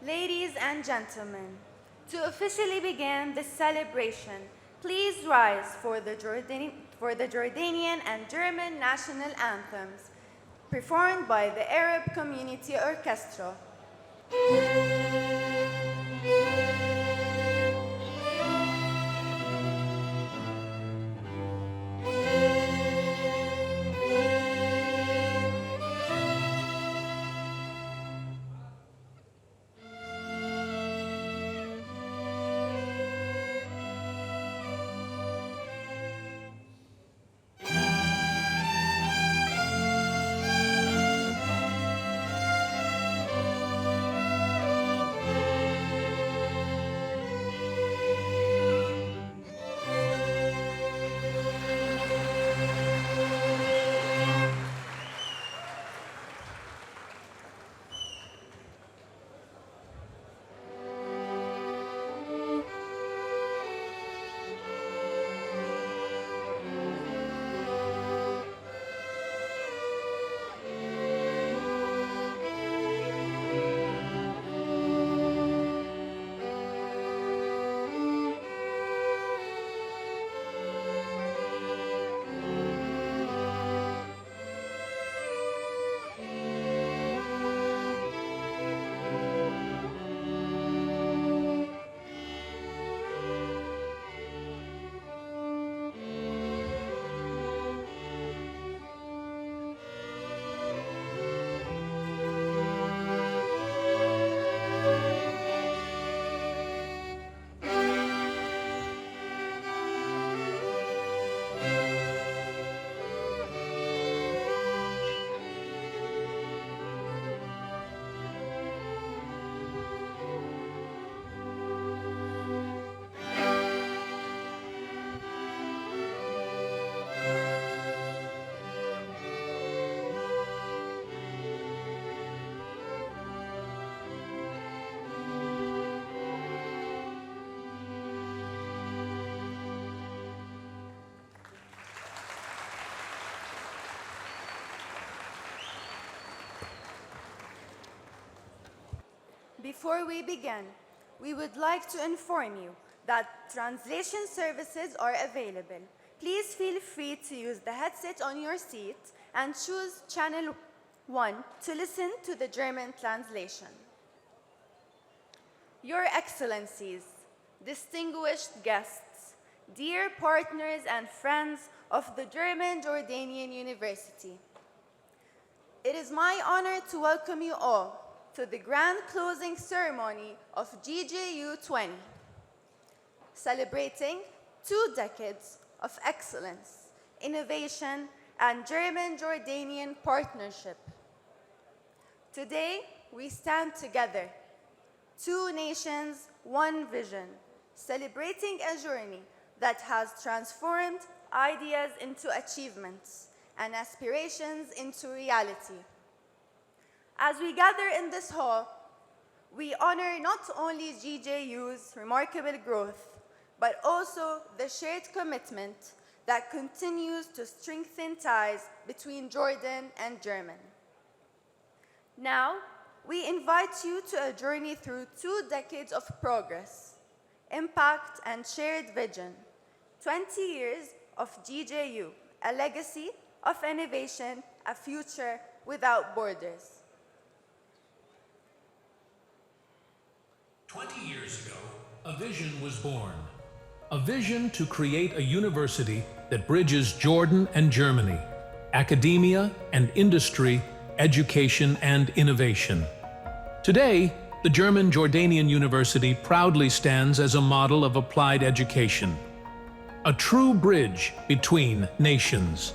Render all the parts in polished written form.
Ladies and gentlemen, to officially begin this celebration, please rise for the Jordanian and German national anthems, performed by the Arab Community Orchestra. Before we begin, we would like to inform you that translation services are available. Please feel free to use the headset on your seat and choose channel 1 to listen to the German translation. Your Excellencies, distinguished guests, dear partners and friends of the German Jordanian University, it is my honor to welcome you all to the grand closing ceremony of GJU 20, celebrating 2 decades of excellence, innovation, and German-Jordanian partnership. Today, we stand together, 2 nations, 1 vision, celebrating a journey that has transformed ideas into achievements and aspirations into reality. As we gather in this hall, we honor not only GJU's remarkable growth, but also the shared commitment that continues to strengthen ties between Jordan and Germany. Now, we invite you to a journey through 2 decades of progress, impact, and shared vision. 20 years of GJU, a legacy of innovation, a future without borders. 20 years ago, a vision was born. A vision to create a university that bridges Jordan and Germany, academia and industry, education and innovation. Today, the German Jordanian University proudly stands as a model of applied education, a true bridge between nations.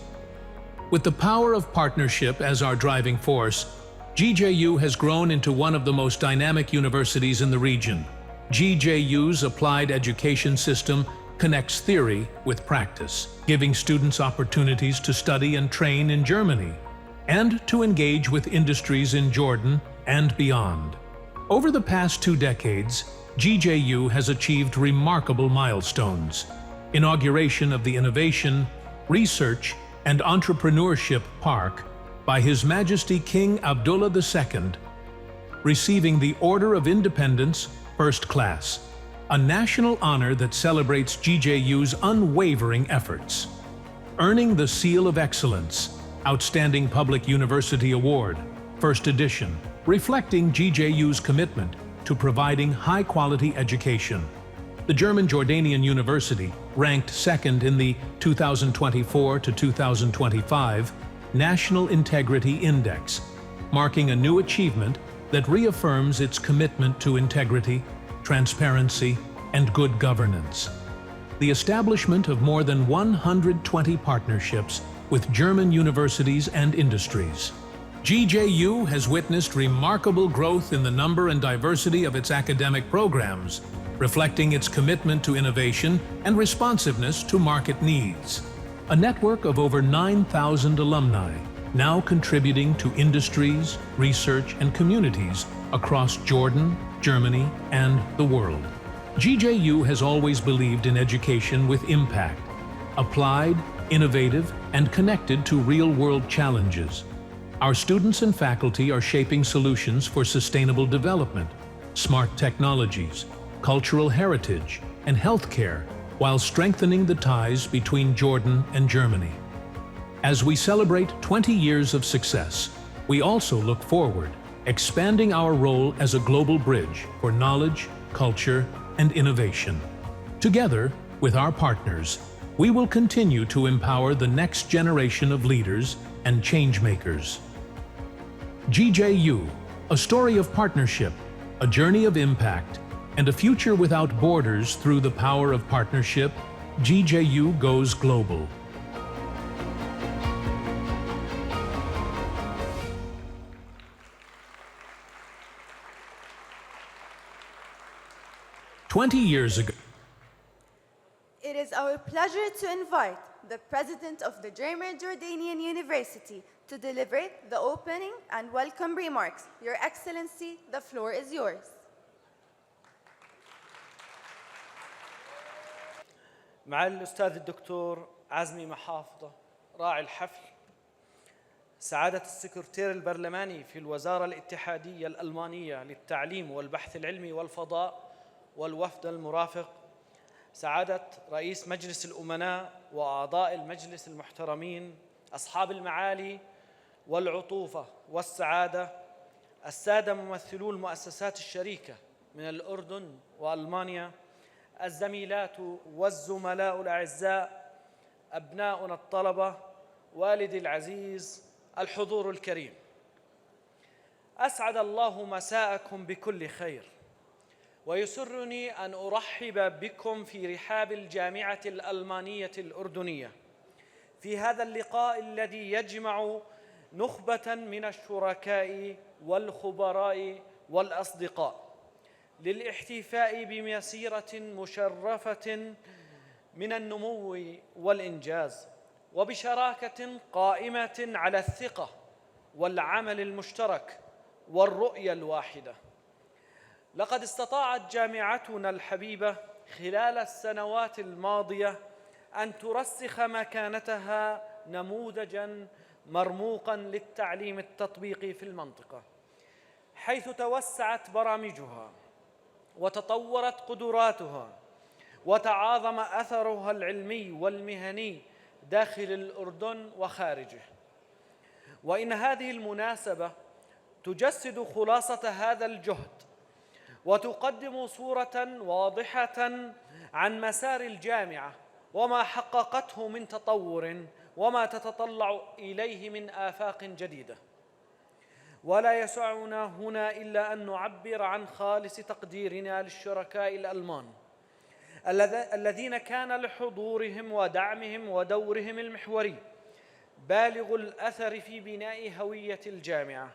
With the power of partnership as our driving force, GJU has grown into one of the most dynamic universities in the region. GJU's applied education system connects theory with practice, giving students opportunities to study and train in Germany, and to engage with industries in Jordan and beyond. Over the past 2 decades, GJU has achieved remarkable milestones. Inauguration of the Innovation, Research, and Entrepreneurship Park by His Majesty King Abdullah II, receiving the Order of Independence, First Class, a national honor that celebrates GJU's unwavering efforts. Earning the Seal of Excellence, Outstanding Public University Award, First Edition, reflecting GJU's commitment to providing high-quality education. The German Jordanian University ranked second in the 2024 to 2025 National Integrity Index, marking a new achievement that reaffirms its commitment to integrity, transparency, and good governance. The establishment of more than 120 partnerships with German universities and industries. GJU has witnessed remarkable growth in the number and diversity of its academic programs, reflecting its commitment to innovation and responsiveness to market needs. A network of over 9,000 alumni, now contributing to industries, research, and communities across Jordan, Germany, and the world. GJU has always believed in education with impact, applied, innovative, and connected to real-world challenges. Our students and faculty are shaping solutions for sustainable development, smart technologies, cultural heritage, and healthcare, while strengthening the ties between Jordan and Germany. As we celebrate 20 years of success, we also look forward, expanding our role as a global bridge for knowledge, culture, and innovation. Together, with our partners, we will continue to empower the next generation of leaders and change-makers. GJU, a story of partnership, a journey of impact, and a future without borders through the power of partnership. GJU goes global. "20 years ago, It is our pleasure to invite the President of the German Jordanian University to deliver the opening and welcome remarks. Your Excellency, the floor is yours. معالي الأستاذ الدكتور عزمي محافظة راعي الحفل، سعادة السكرتير البرلماني في الوزارة الاتحادية الألمانية للتعليم والبحث العلمي والفضاء والوفد المرافق، سعادة رئيس مجلس الأمناء وأعضاء المجلس المحترمين، أصحاب المعالي والعطوفة والسعادة، السادة ممثلو المؤسسات الشريكة من الأردن وألمانيا، الزميلات والزملاء الأعزاء، أبناؤنا الطلبة، والدي العزيز، الحضور الكريم، أسعد الله مساءكم بكل خير، ويسرني أن أرحب بكم في رحاب الجامعة الألمانية الأردنية في هذا اللقاء الذي يجمع نخبة من الشركاء والخبراء والأصدقاء للاحتفاء بمسيرة مشرفة من النمو والإنجاز، وبشراكة قائمة على الثقة والعمل المشترك والرؤية الواحدة. لقد استطاعت جامعتنا الحبيبة خلال السنوات الماضية أن ترسخ مكانتها نموذجاً مرموقاً للتعليم التطبيقي في المنطقة، حيث توسعت برامجها وتطورت قدراتها وتعاظم أثرها العلمي والمهني داخل الأردن وخارجه. وإن هذه المناسبة تجسد خلاصة هذا الجهد وتقدم صورة واضحة عن مسار الجامعة وما حققته من تطور وما تتطلع إليه من آفاق جديدة. ولا يسعنا هنا إلا أن نعبر عن خالص تقديرنا للشركاء الألمان الذين كان لحضورهم ودعمهم ودورهم المحوري بالغ الأثر في بناء هوية الجامعة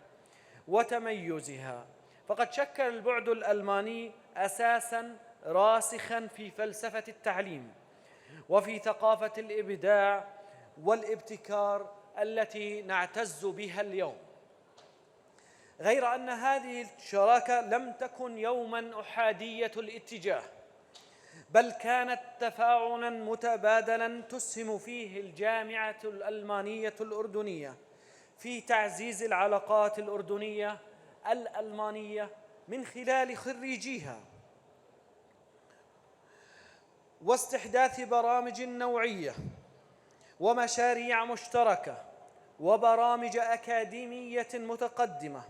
وتميزها، فقد شكل البعد الألماني أساساً راسخاً في فلسفة التعليم وفي ثقافة الإبداع والابتكار التي نعتز بها اليوم. غير أن هذه الشراكة لم تكن يوماً أحادية الاتجاه، بل كانت تفاعلاً متبادلاً تسهم فيه الجامعة الألمانية الأردنية في تعزيز العلاقات الأردنية الألمانية من خلال خريجيها، واستحداث برامج نوعية ومشاريع مشتركة وبرامج أكاديمية متقدمة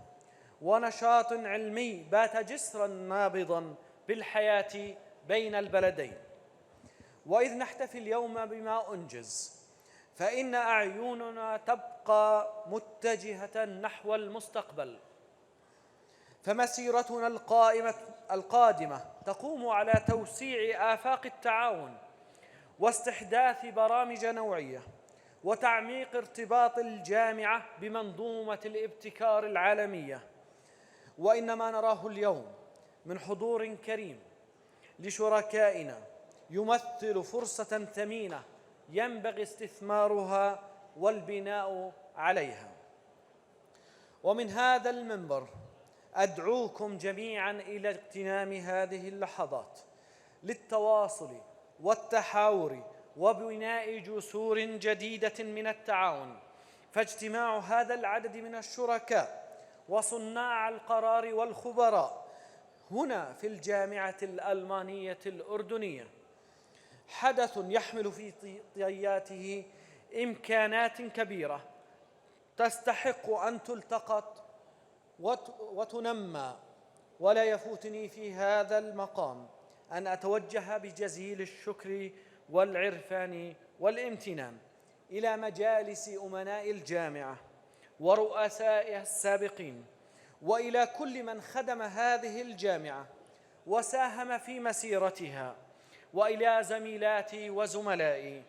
ونشاط علمي بات جسراً نابضاً بالحياة بين البلدين. وإذ نحتفي اليوم بما أنجز، فإن أعيننا تبقى متجهة نحو المستقبل، فمسيرتنا القادمة تقوم على توسيع آفاق التعاون واستحداث برامج نوعية وتعميق ارتباط الجامعة بمنظومة الابتكار العالمية. وإن ما نراه اليوم من حضور كريم لشركائنا يمثل فرصة ثمينة ينبغي استثمارها والبناء عليها. ومن هذا المنبر أدعوكم جميعاً إلى اغتنام هذه اللحظات للتواصل والتحاور وبناء جسور جديدة من التعاون، فاجتماع هذا العدد من الشركاء وصناع القرار والخبراء هنا في الجامعة الألمانية الأردنية حدث يحمل في طياته إمكانات كبيرة تستحق أن تلتقط وتنمى. ولا يفوتني في هذا المقام أن أتوجه بجزيل الشكر والعرفان والامتنان إلى مجالس أمناء الجامعة ورؤسائها السابقين، وإلى كل من خدم هذه الجامعة وساهم في مسيرتها، وإلى زميلاتي وزملائي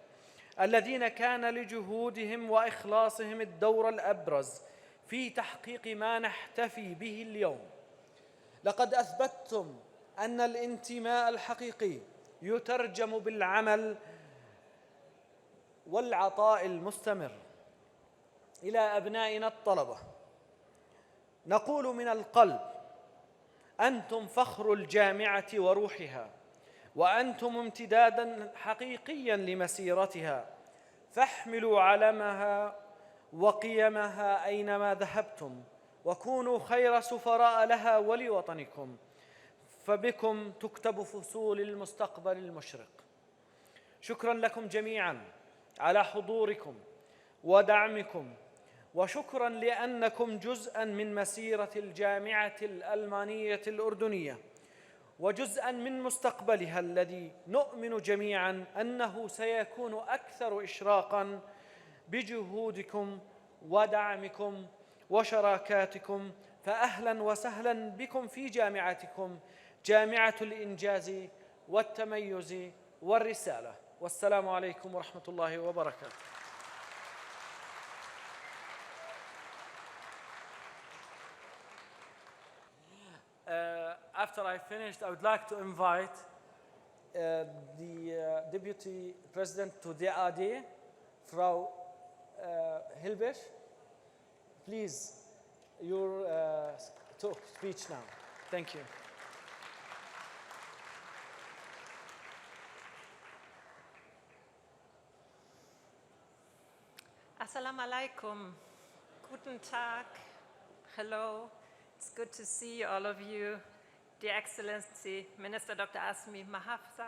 الذين كان لجهودهم وإخلاصهم الدور الأبرز في تحقيق ما نحتفي به اليوم. لقد أثبتتم أن الانتماء الحقيقي يترجم بالعمل والعطاء المستمر. إلى أبنائنا الطلبة نقول من القلب: أنتم فخر الجامعة وروحها، وأنتم امتداداً حقيقياً لمسيرتها، فاحملوا علمها وقيمها أينما ذهبتم، وكونوا خير سفراء لها ولوطنكم، فبكم تكتب فصول المستقبل المشرق. شكراً لكم جميعاً على حضوركم ودعمكم، وشكراً لأنكم جزءاً من مسيرة الجامعة الألمانية الأردنية وجزءاً من مستقبلها الذي نؤمن جميعاً أنه سيكون أكثر إشراقاً بجهودكم ودعمكم وشراكاتكم. فأهلاً وسهلاً بكم في جامعتكم، جامعة الإنجاز والتميز والرسالة. والسلام عليكم ورحمة الله وبركاته. After I finished, I would like to invite the Deputy President to DAD, Frau Hilbers. Please, your speech now. Thank you. Assalamu alaikum. Guten Tag. Hello. It's good to see all of you. Dear Excellency, Minister Dr. Azmi Mahafza,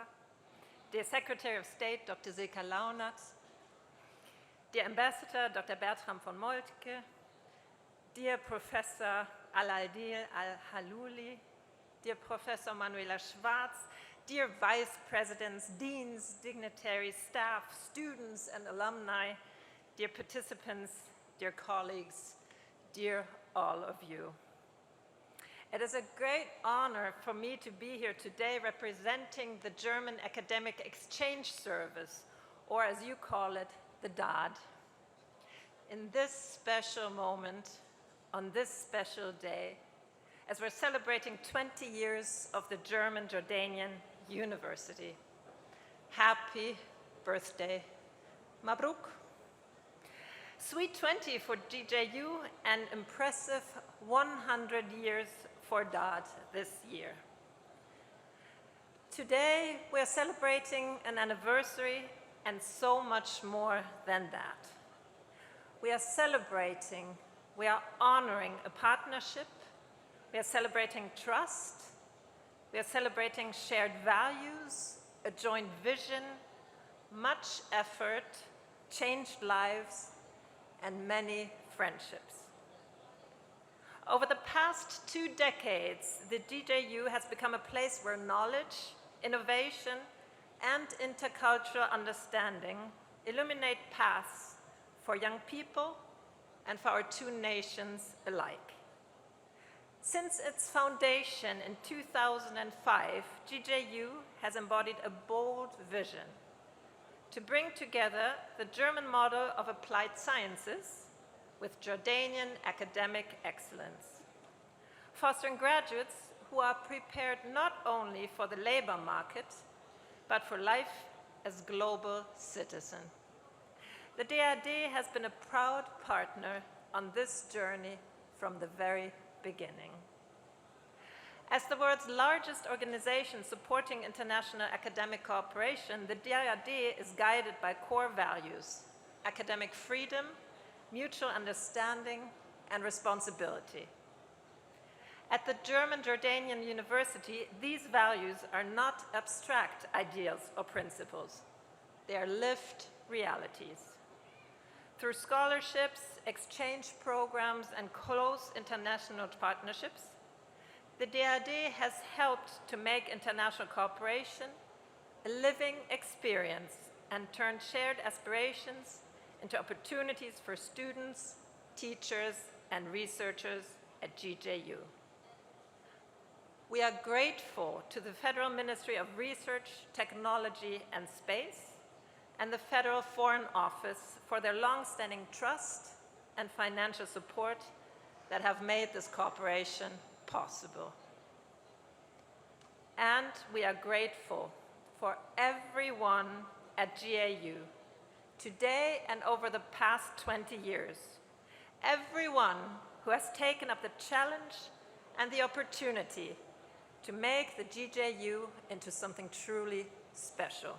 dear Secretary of State, Dr. Silke Launert, dear Ambassador, Dr. Bertram von Moltke, dear Professor Al-Adil Al-Halouli, dear Professor Manuela Schwarz, dear Vice Presidents, Deans, dignitaries, staff, students, and alumni, dear participants, dear colleagues, dear all of you. It is a great honor for me to be here today representing the German Academic Exchange Service, or as you call it, the DAD. In this special moment, on this special day, as we're celebrating 20 years of the German Jordanian University. Happy birthday, Mabruk. Sweet 20 for GJU and impressive 100 years for DAD this year. Today, we're celebrating an anniversary and so much more than that. We are celebrating, we are honoring a partnership, We are celebrating trust. We are celebrating shared values, a joint vision, much effort, changed lives, and many friendships. Over the past 2 decades, the DJU has become a place where knowledge, innovation, and intercultural understanding illuminate paths for young people and for our 2 nations alike. Since its foundation in 2005, GJU has embodied a bold vision to bring together the German model of applied sciences with Jordanian academic excellence, fostering graduates who are prepared not only for the labor market, but for life as global citizens. The DAAD has been a proud partner on this journey from the very beginning. As the world's largest organization supporting international academic cooperation, the DAAD is guided by core values: academic freedom, mutual understanding, and responsibility. At the German Jordanian University, these values are not abstract ideals or principles. They are lived realities. Through scholarships, exchange programs, and close international partnerships, the DAAD has helped to make international cooperation a living experience and turn shared aspirations into opportunities for students, teachers, and researchers at GJU. We are grateful to the Federal Ministry of Research, Technology, and Space and the Federal Foreign Office for their long-standing trust and financial support that have made this cooperation possible. And we are grateful for everyone at GAU, today and over the past 20 years, everyone who has taken up the challenge and the opportunity to make the GJU into something truly special.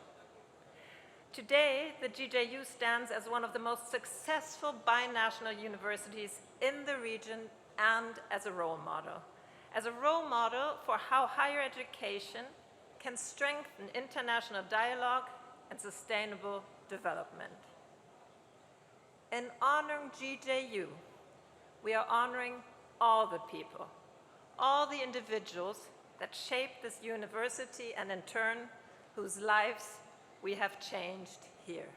Today, the GJU stands as one of the most successful binational universities in the region and as a role model for how higher education can strengthen international dialogue and sustainable development. In honoring GJU, we are honoring all the people, all the individuals that shaped this university and in turn, whose lives we have changed here.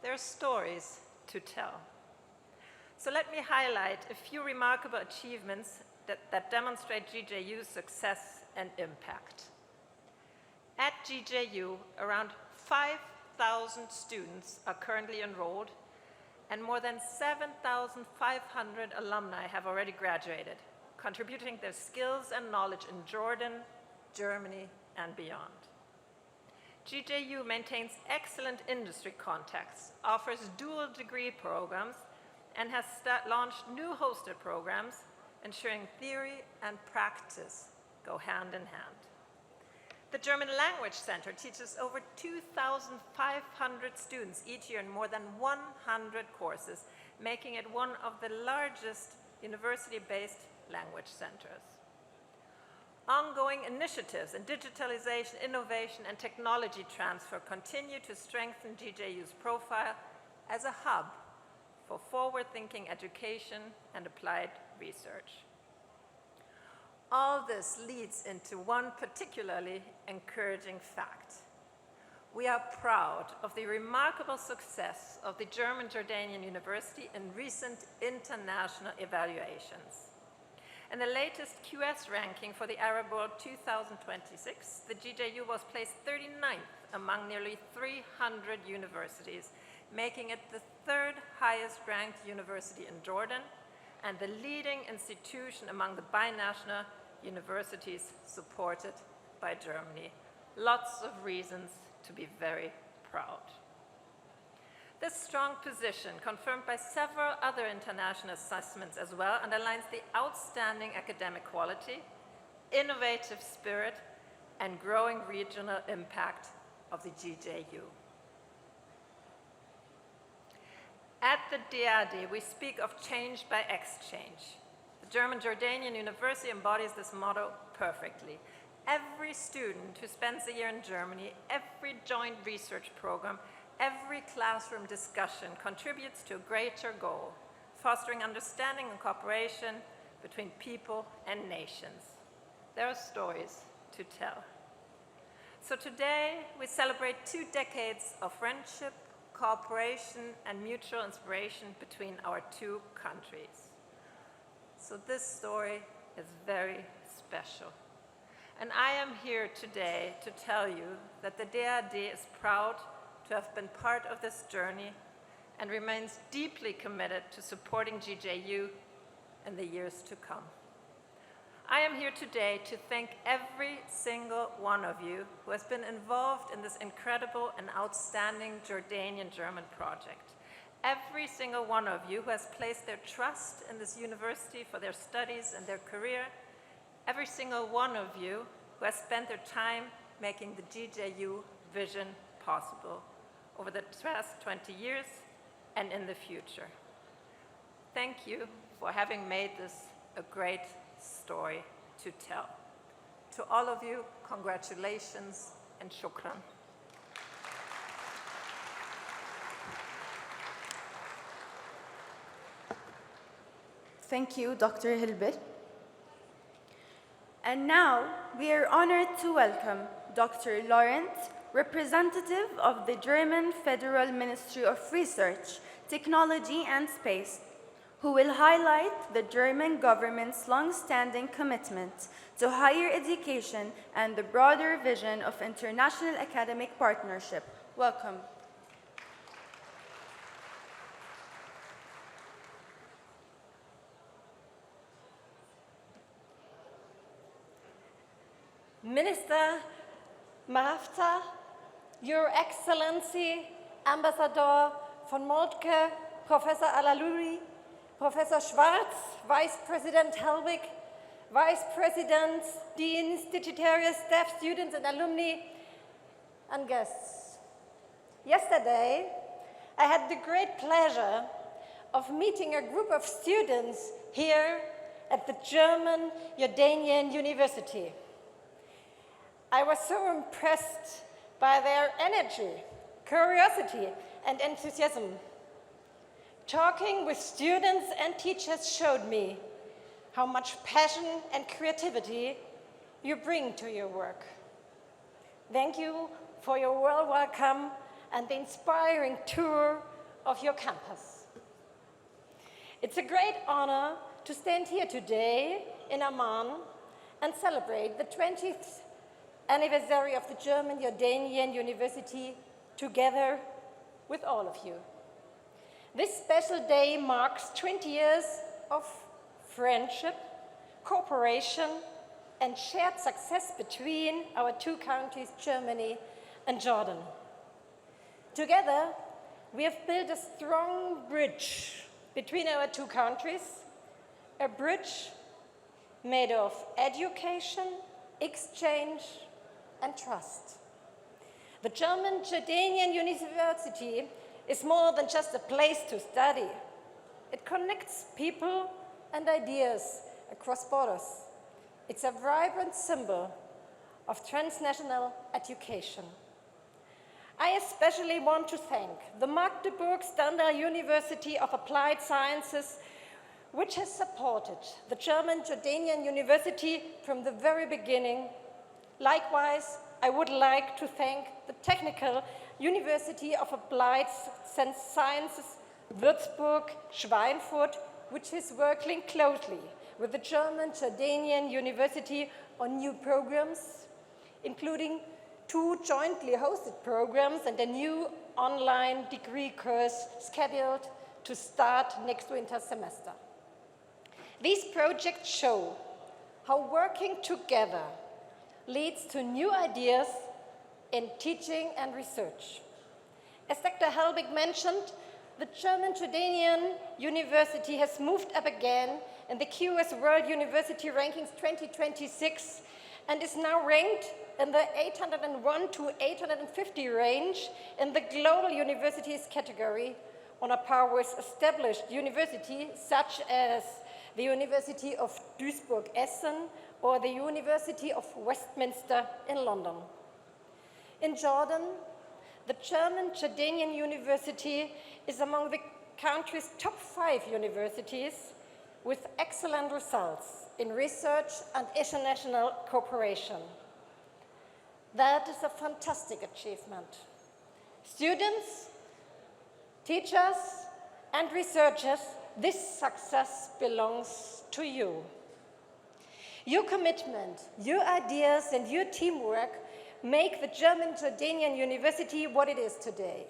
There are stories to tell. So let me highlight a few remarkable achievements that demonstrate GJU's success and impact. At GJU, around 5,000 students are currently enrolled, and more than 7,500 alumni have already graduated, contributing their skills and knowledge in Jordan, Germany, and beyond. GJU maintains excellent industry contacts, offers dual degree programs, and has launched new hosted programs, ensuring theory and practice go hand in hand. The German Language Center teaches over 2,500 students each year in more than 100 courses, making it one of the largest university-based language centers. Ongoing initiatives in digitalization, innovation, and technology transfer continue to strengthen GJU's profile as a hub for forward-thinking education and applied research. All this leads into one particularly encouraging fact. We are proud of the remarkable success of the German Jordanian University in recent international evaluations. In the latest QS ranking for the Arab World 2026, the GJU was placed 39th among nearly 300 universities, making it the 3rd highest ranked university in Jordan and the leading institution among the binational universities supported by Germany. Lots of reasons to be very proud. This strong position, confirmed by several other international assessments as well, underlines the outstanding academic quality, innovative spirit, and growing regional impact of the GJU. At the DAAD, we speak of change by exchange. The German Jordanian University embodies this motto perfectly. Every student who spends a year in Germany, every joint research program, every classroom discussion contributes to a greater goal, fostering understanding and cooperation between people and nations. There are stories to tell. So today, we celebrate 2 decades of friendship, cooperation, and mutual inspiration between our 2 countries. So this story is very special. And I am here today to tell you that the DAAD is proud to have been part of this journey and remains deeply committed to supporting GJU in the years to come. I am here today to thank every single one of you who has been involved in this incredible and outstanding Jordanian-German project. Every single one of you who has placed their trust in this university for their studies and their career. Every single one of you who has spent their time making the GJU vision possible over the past 20 years and in the future. Thank you for having made this a great story to tell. To all of you, congratulations and shukran. Thank you, Dr. Hilbert. And now we are honored to welcome Dr. Laurent, representative of the German Federal Ministry of Research, Technology and Space, who will highlight the German government's long-standing commitment to higher education and the broader vision of international academic partnership. Welcome. Minister Mahaffza, Your Excellency, Ambassador von Moltke, Professor Al-Aluri, Professor Schwarz, Vice President Helbig, Vice Presidents, Deans, Digitarius, staff, students, and alumni, and guests. Yesterday, I had the great pleasure of meeting a group of students here at the German Jordanian University. I was so impressed by their energy, curiosity, and enthusiasm. Talking with students and teachers showed me how much passion and creativity you bring to your work. Thank you for your warm welcome and the inspiring tour of your campus. It's a great honor to stand here today in Amman and celebrate the 20th anniversary of the German Jordanian University together with all of you. This special day marks 20 years of friendship, cooperation, and shared success between our 2 countries, Germany and Jordan. Together, we have built a strong bridge between our 2 countries, a bridge made of education, exchange, and trust. The German Jordanian University is more than just a place to study. It connects people and ideas across borders. It's a vibrant symbol of transnational education. I especially want to thank the Magdeburg Stendal University of Applied Sciences, which has supported the German Jordanian University from the very beginning. Likewise, I would like to thank the Technical University of Applied Sciences, Würzburg-Schweinfurt, which is working closely with the German Jordanian University on new programs, including 2 jointly hosted programs and a new online degree course scheduled to start next winter semester. These projects show how working together leads to new ideas in teaching and research. As Dr. Helbig mentioned, the German Jordanian University has moved up again in the QS World University Rankings 2026 and is now ranked in the 801 to 850 range in the Global Universities category, on a par with established universities such as the University of Duisburg-Essen, or the University of Westminster in London. In Jordan, the German Jordanian University is among the country's top 5 universities with excellent results in research and international cooperation. That is a fantastic achievement. Students, teachers, and researchers, this success belongs to you. Your commitment, your ideas, and your teamwork make the German Jordanian University what it is today.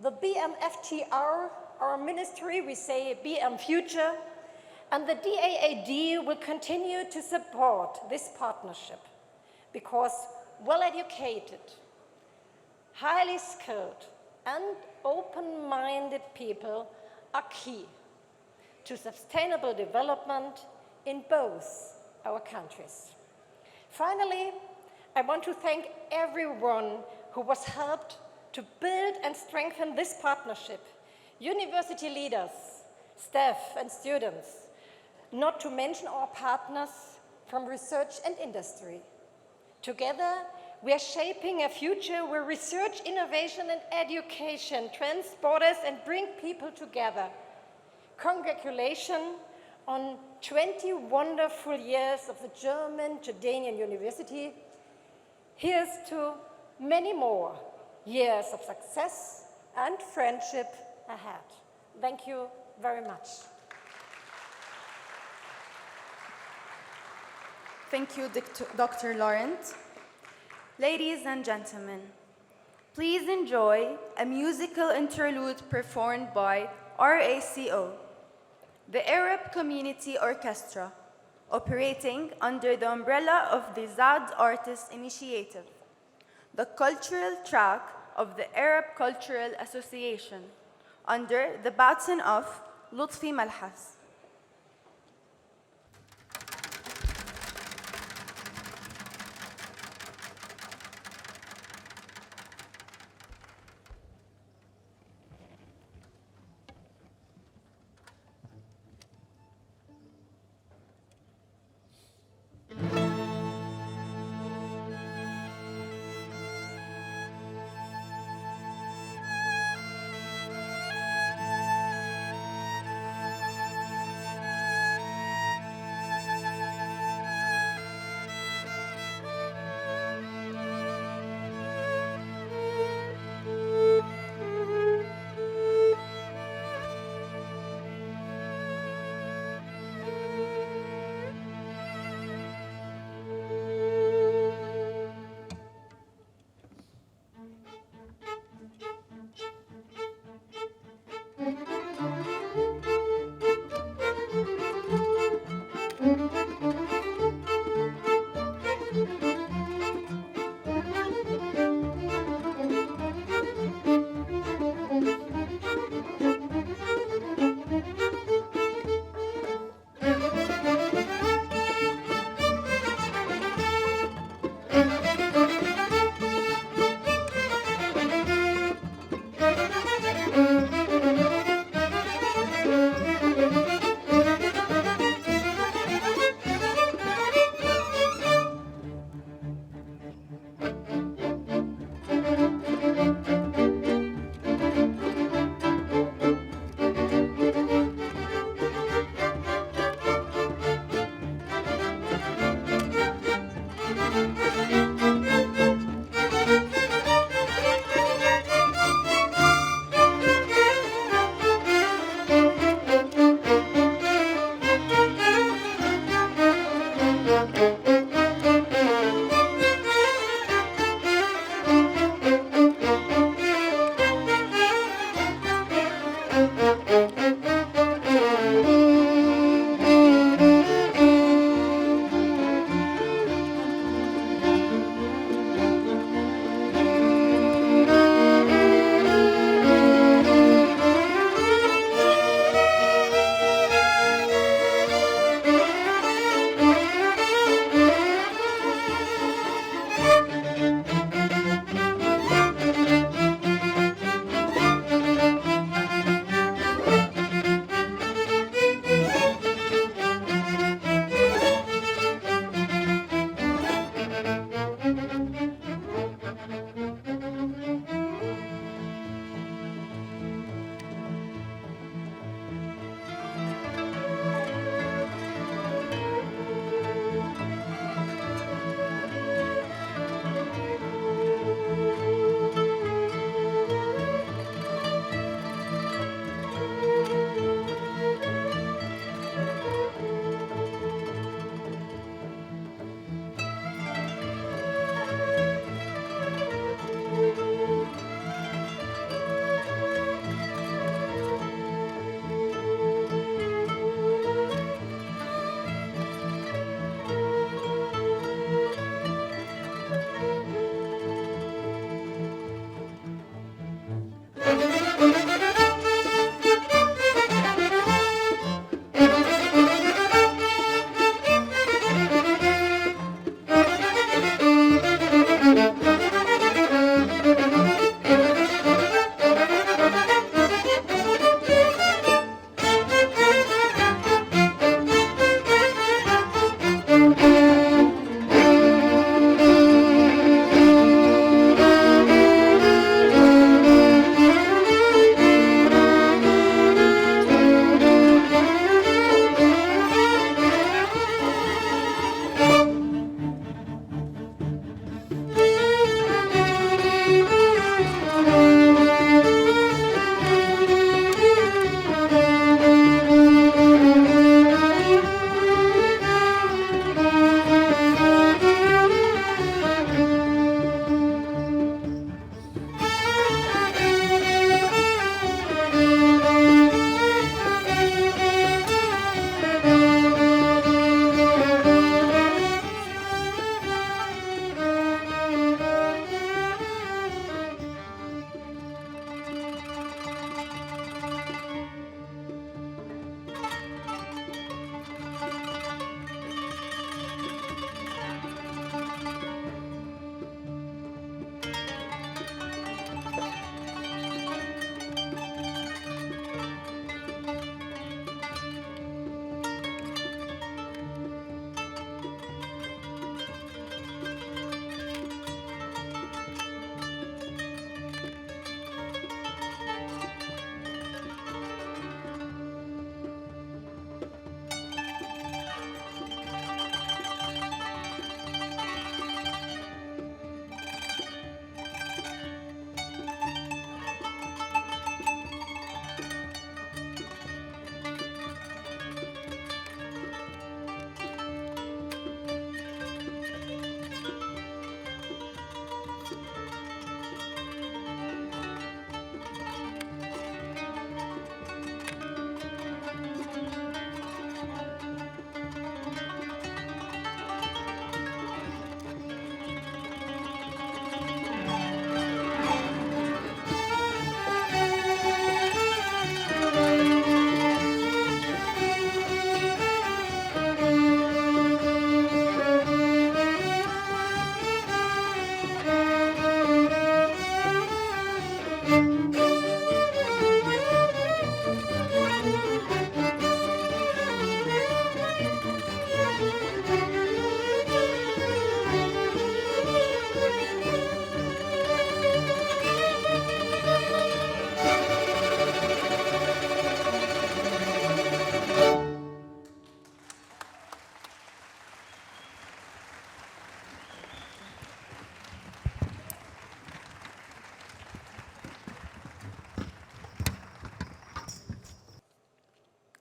The BMFTR, our ministry, we say BM Future, and the DAAD will continue to support this partnership because well-educated, highly skilled, and open-minded people are key to sustainable development in both our countries. Finally, I want to thank everyone who was helped to build and strengthen this partnership, university leaders, staff, and students, not to mention our partners from research and industry. Together, we are shaping a future where research, innovation, and education transport us and bring people together. Congratulations on 20 wonderful years of the German Jordanian University. Here's to many more years of success and friendship ahead. Thank you very much. Thank you, Dr. Laurent. Ladies and gentlemen, please enjoy a musical interlude performed by RACO, the Arab Community Orchestra, operating under the umbrella of the ZAD Artists Initiative, the cultural track of the Arab Cultural Association, under the baton of Lutfi Malhas.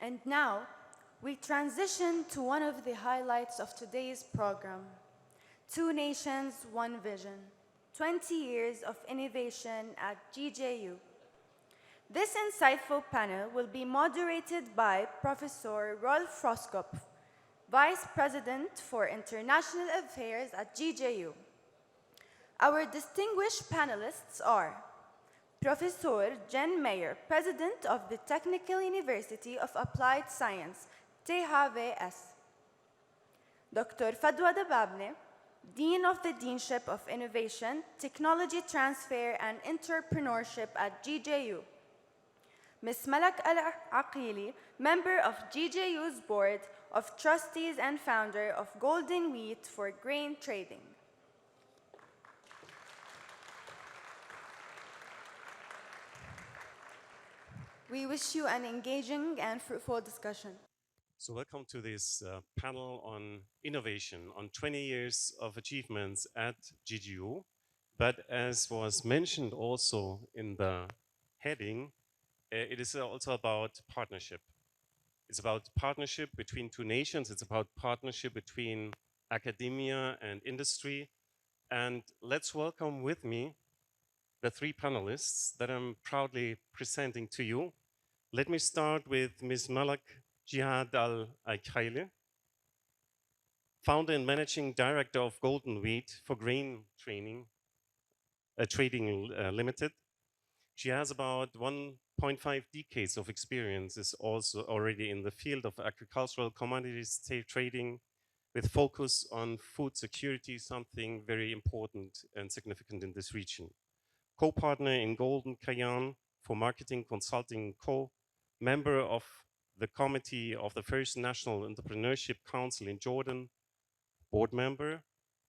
And now, we transition to one of the highlights of today's program, Two Nations, One Vision, 20 years of innovation at GJU. This insightful panel will be moderated by Professor Rolf Roskopf, Vice President for International Affairs at GJU. Our distinguished panelists are Professor Jen Mayer, President of the Technical University of Applied Science, THVS. Dr. Fadwa Dababne, Dean of the Deanship of Innovation, Technology Transfer and Entrepreneurship at GJU. Ms. Malak Al-Aqili, member of GJU's Board of Trustees and founder of Golden Wheat for Grain Trading. We wish you an engaging and fruitful discussion. So welcome to this panel on innovation, on 20 years of achievements at GGU. But as was mentioned also in the heading, it is also about partnership. It's about partnership between two nations. It's about partnership between academia and industry. And let's welcome with me the three panelists that I'm proudly presenting to you. Let me start with Ms. Malak Jihad Al-Aqili, founder and managing director of Golden Wheat for Grain Trading Limited. She has about 1.5 decades of experience, is also already in the field of agricultural commodities trading with focus on food security, something very important and significant in this region. Co-partner in Golden Cayenne for Marketing Consulting Co., member of the committee of the First National Entrepreneurship Council in Jordan, board member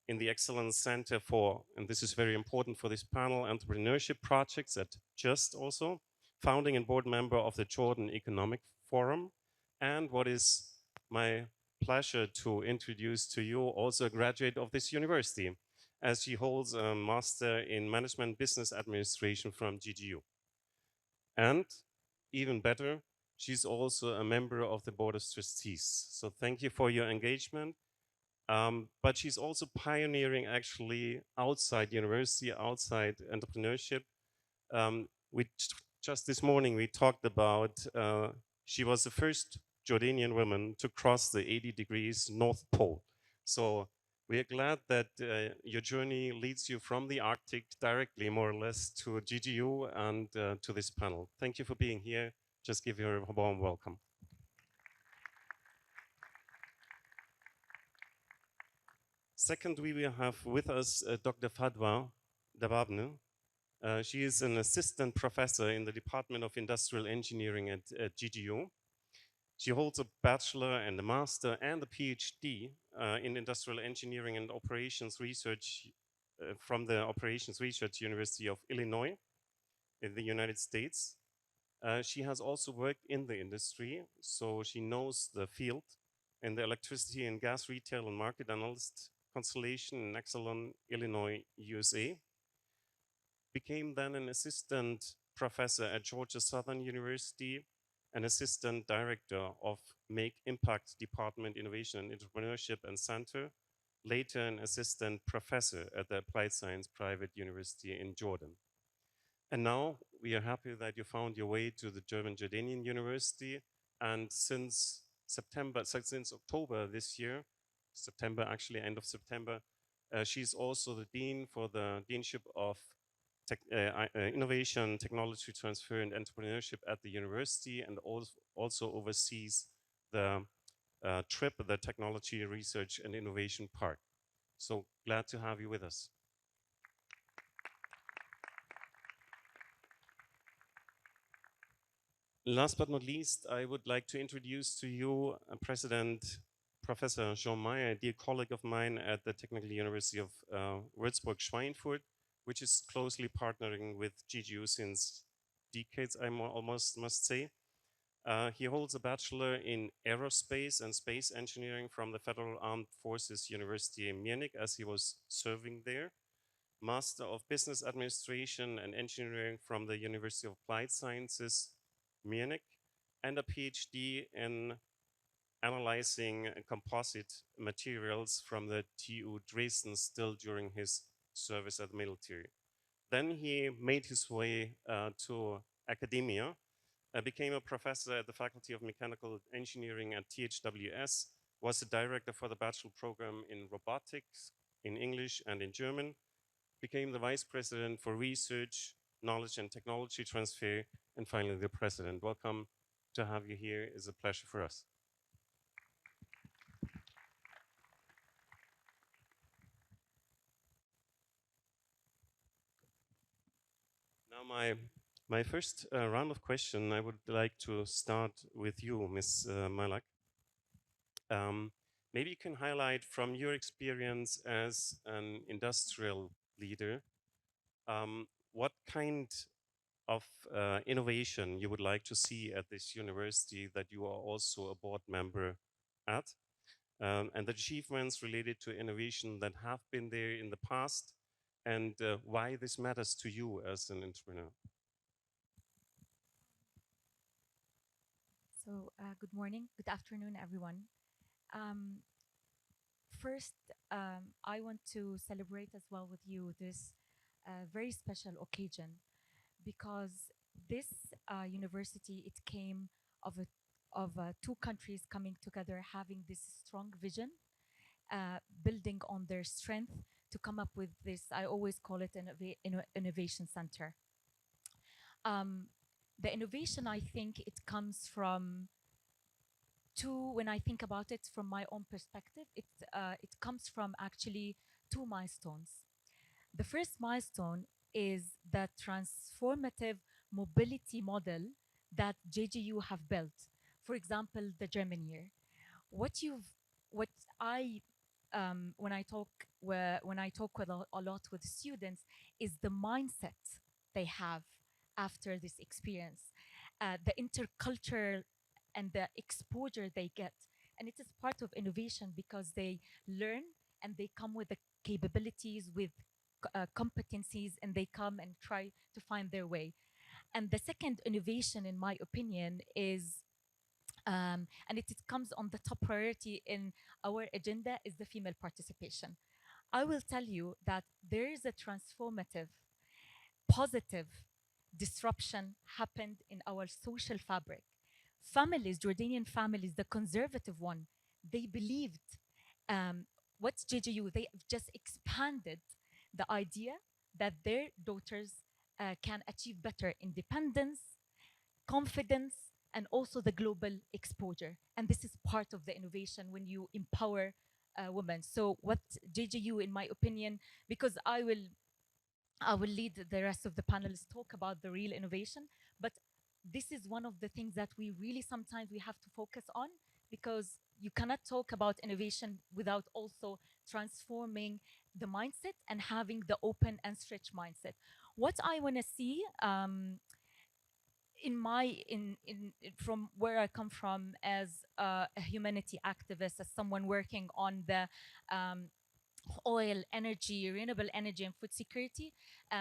in the Excellence Center for, and this is very important for this panel, entrepreneurship projects at JUST also, founding and board member of the Jordan Economic Forum, and what is my pleasure to introduce to you, also a graduate of this university, as she holds a Master in Management Business Administration from GGU. And even better, she's also a member of the Board of Trustees. So thank you for your engagement. But she's also pioneering actually outside university, outside entrepreneurship. Just this morning, we talked about, she was the first Jordanian woman to cross the 80 degrees North Pole. So we are glad that your journey leads you from the Arctic directly, more or less, to GGU and to this panel. Thank you for being here. Just give her a warm welcome. Second, we will have with us Dr. Fadwa Dababne. She is an assistant professor in the Department of Industrial Engineering at GGU. She holds a bachelor and a master and a PhD in industrial engineering and operations research from the Operations Research University of Illinois in the United States. She has also worked in the industry, so she knows the field in the electricity and gas retail and market analyst constellation in Exelon, Illinois, USA. Became then an assistant professor at Georgia Southern University, an assistant director of Make Impact Department, Innovation and Entrepreneurship and Center, later an assistant professor at the Applied Science Private University in Jordan. And now we are happy that you found your way to the German Jordanian University. And since October this year, September, actually end of September, she's also the dean for the Deanship of Innovation, Technology Transfer and Entrepreneurship at the university, and also oversees the TRIP, the Technology Research and Innovation Park. So glad to have you with us. Last but not least, I would like to introduce to you President Professor Jean Meyer, a dear colleague of mine at the Technical University of Würzburg-Schweinfurt, which is closely partnering with GGU since decades, I almost must say. He holds a bachelor in aerospace and space engineering from the Federal Armed Forces University in Munich, as he was serving there. Master of Business Administration and Engineering from the University of Applied Sciences, Munich, and a PhD in analyzing composite materials from the TU Dresden still during his service at the military. Then he made his way to academia, became a professor at the Faculty of Mechanical Engineering at THWS, was the director for the bachelor program in robotics in English and in German, became the vice president for research, knowledge and technology transfer, and finally the president. Welcome to have you here. It's a pleasure for us. Now my first round of question, I would like to start with you, Ms. Malak. Maybe you can highlight from your experience as an industrial leader, what kind of innovation you would like to see at this university that you are also a board member at, and the achievements related to innovation that have been there in the past, and why this matters to you as an entrepreneur. So, good morning, good afternoon, everyone. Um, First, I want to celebrate as well with you this very special occasion because this university, it came of two countries coming together, having this strong vision, building on their strength to come up with this. I always call it an innovation center. The innovation, I think, it comes from two. When I think about it from my own perspective, it comes from actually two milestones. The first milestone is the transformative mobility model that JGU have built. For example, the German year. What I when I talk with a lot with students is the mindset they have after this experience, the intercultural and the exposure they get. And it is part of innovation because they learn and they come with the capabilities, with competencies, and they come and try to find their way. And the second innovation, in my opinion, is and it comes on the top priority in our agenda, is the female participation. I will tell you that there is a transformative, positive disruption happened in our social fabric. Families, Jordanian families, the conservative one, they believed what's JGU? They have just expanded the idea that their daughters can achieve better independence, confidence, and also the global exposure. And this is part of the innovation when you empower women. So what JGU, in my opinion, because I will lead the rest of the panelists talk about the real innovation, but this is one of the things that we really sometimes we have to focus on, because you cannot talk about innovation without also transforming the mindset and having the open and stretch mindset. What I want to see from where I come from as a humanity activist, as someone working on the oil, energy, renewable energy, and food security,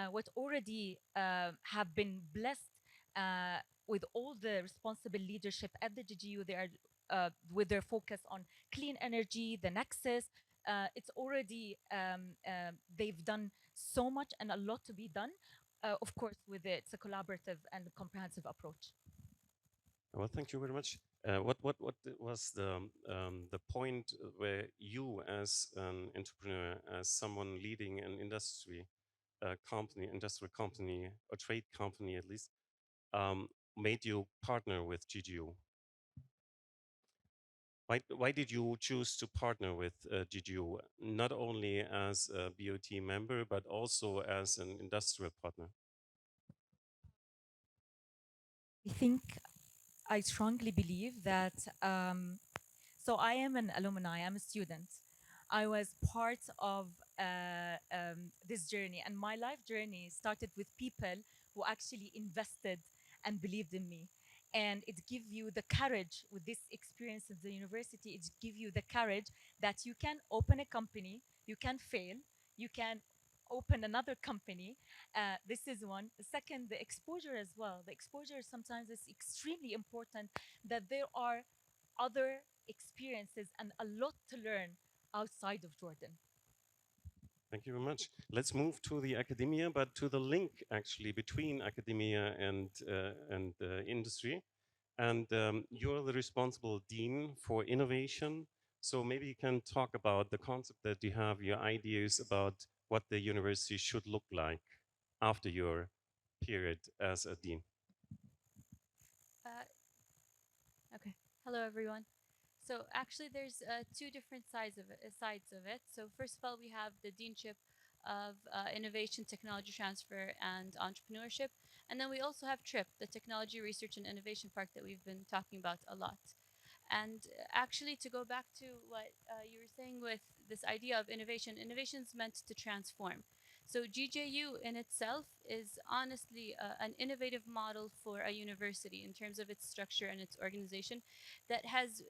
what already have been blessed with all the responsible leadership at the GGU. They are with their focus on clean energy, the nexus. It's already they've done so much and a lot to be done. Of course, with it's a collaborative and comprehensive approach. Well, thank you very much. What was the point where you, as an entrepreneur, as someone leading an industry company, industrial company, or trade company at least, made you partner with GGU? Why did you choose to partner with GGU, not only as a BOT member, but also as an industrial partner? I think I strongly believe that. So I am an alumni. I'm a student. I was part of this journey, and my life journey started with people who actually invested and believed in me. And it gives you the courage with this experience at the university. It gives you the courage that you can open a company, you can fail, you can open another company. This is one. Second, the exposure as well. The exposure sometimes is extremely important, that there are other experiences and a lot to learn outside of Jordan. Thank you very much. Let's move to the academia, but to the link actually between academia and industry. And you're the responsible dean for innovation. So maybe you can talk about the concept that you have, your ideas about what the university should look like after your period as a dean. Uh, okay. Hello, everyone. So actually, there's two different sides of it. So first of all, we have the deanship of innovation, technology transfer, and entrepreneurship, and then we also have TRIP, the Technology Research and Innovation Park that we've been talking about a lot. And actually, to go back to what you were saying with this idea of innovation, innovation is meant to transform. So GJU in itself is honestly an innovative model for a university in terms of its structure and its organization that has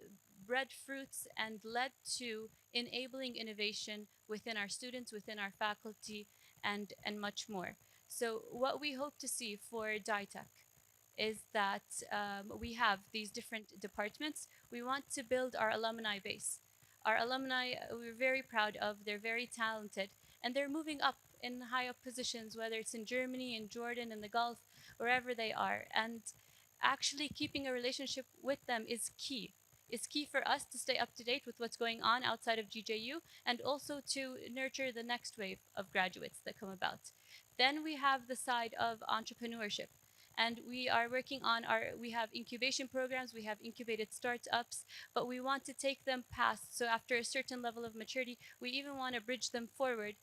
bred fruits and led to enabling innovation within our students, within our faculty, and much more. So what we hope to see for DITEC is that we have these different departments. We want to build our alumni base. Our alumni, we're very proud of, they're very talented, and they're moving up in high up positions, whether it's in Germany, in Jordan, in the Gulf, wherever they are. And actually keeping a relationship with them is key. It's key for us to stay up to date with what's going on outside of GJU and also to nurture the next wave of graduates that come about. Then we have the side of entrepreneurship. And we are working on we have incubation programs, we have incubated startups, but we want to take them past. So after a certain level of maturity, we even want to bridge them forward,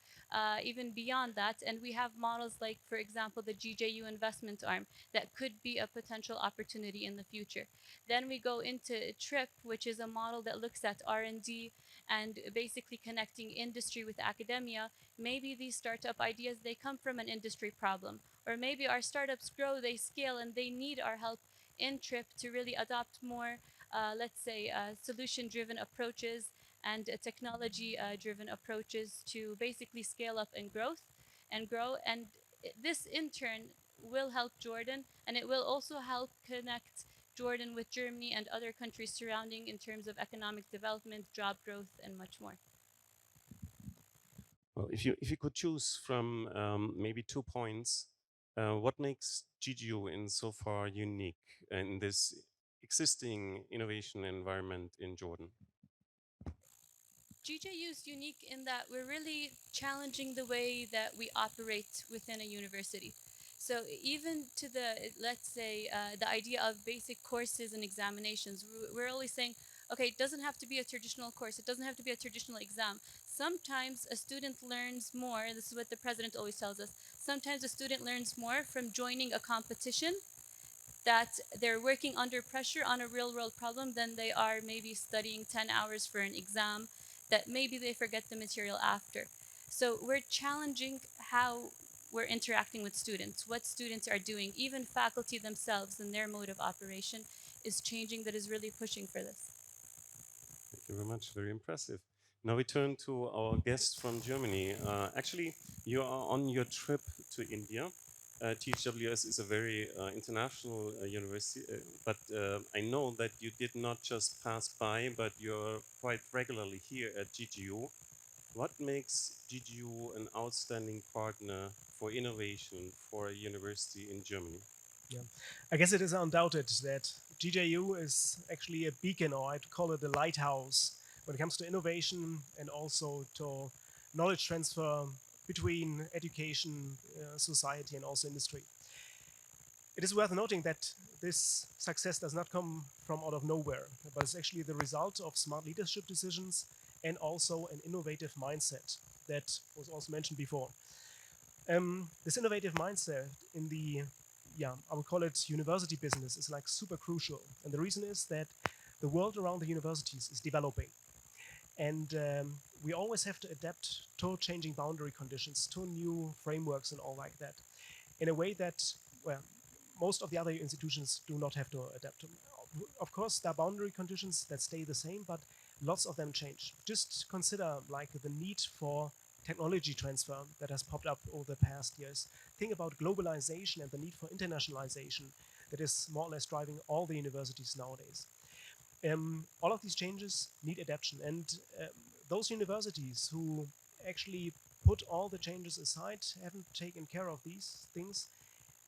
even beyond that. And we have models like, for example, the GJU investment arm that could be a potential opportunity in the future. Then we go into TRIP, which is a model that looks at R&D and basically connecting industry with academia. Maybe these startup ideas, they come from an industry problem, or maybe our startups grow, they scale, and they need our help in TRIP to really adopt more, let's say, solution-driven approaches and technology-driven approaches to basically scale up and grow. And this, in turn, will help Jordan, and it will also help connect Jordan with Germany and other countries surrounding in terms of economic development, job growth, and much more. Well, if you could choose from maybe 2 points, what makes GGU in so far unique in this existing innovation environment in Jordan? GJU is unique in that we're really challenging the way that we operate within a university. So even to let's say, the idea of basic courses and examinations, we're always saying, okay, it doesn't have to be a traditional course. It doesn't have to be a traditional exam. Sometimes a student learns more, this is what the president always tells us, sometimes a student learns more from joining a competition that they're working under pressure on a real world problem than they are maybe studying 10 hours for an exam that maybe they forget the material after. So we're challenging how we're interacting with students, what students are doing, even faculty themselves and their mode of operation is changing, that is really pushing for this. Thank you very much, very impressive. Now we turn to our guest from Germany. Actually, you are on your trip to India. THWS is a very international university, but I know that you did not just pass by, but you're quite regularly here at GGU. What makes GGU an outstanding partner for innovation for a university in Germany? Yeah, I guess it is undoubted that GJU is actually a beacon, or I'd call it a lighthouse, when it comes to innovation and also to knowledge transfer between education, society, and also industry. It is worth noting that this success does not come from out of nowhere, but it's actually the result of smart leadership decisions and also an innovative mindset that was also mentioned before. This innovative mindset in the, I would call it university business, is like super crucial. And the reason is that the world around the universities is developing. And we always have to adapt to changing boundary conditions, to new frameworks and all like that, in a way that, well, most of the other institutions do not have to adapt to. Of course, there are boundary conditions that stay the same, but lots of them change. Just consider like the need for technology transfer that has popped up over the past years. Think about globalization and the need for internationalization that is more or less driving all the universities nowadays. All of these changes need adaptation, and those universities who actually put all the changes aside, haven't taken care of these things,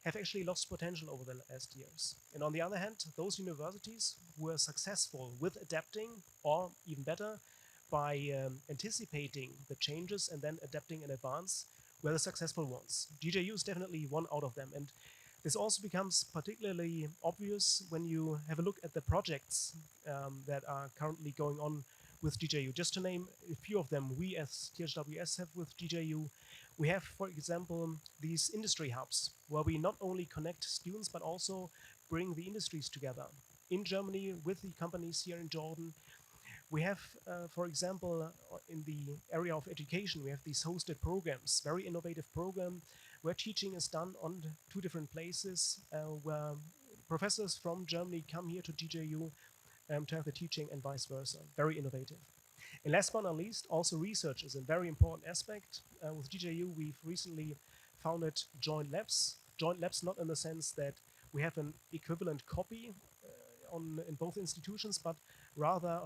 have actually lost potential over the last years. And on the other hand, those universities who were successful with adapting, or even better, by anticipating the changes and then adapting in advance, were the successful ones. GJU is definitely one out of them. And this also becomes particularly obvious when you have a look at the projects that are currently going on with GJU. Just to name a few of them, we as THWS have with GJU. We have, for example, these industry hubs where we not only connect students but also bring the industries together. In Germany, with the companies here in Jordan, we have, for example, in the area of education, we have these hosted programs, very innovative program where teaching is done on 2 different places, where professors from Germany come here to GJU to have the teaching and vice versa. Very innovative. And last but not least, also research is a very important aspect. With GJU, we've recently founded joint labs. Joint labs not in the sense that we have an equivalent copy in both institutions, but rather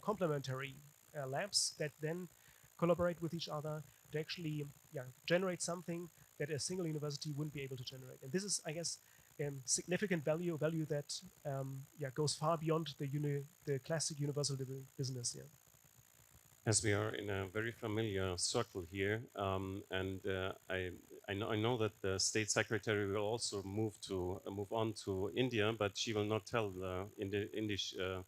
complementary labs that then collaborate with each other to actually generate something that a single university wouldn't be able to generate. And this is, I guess, significant value that goes far beyond the classic universal business. Yeah. As we are in a very familiar circle here, and I know that the state secretary will also move on to India, but she will not tell the Indian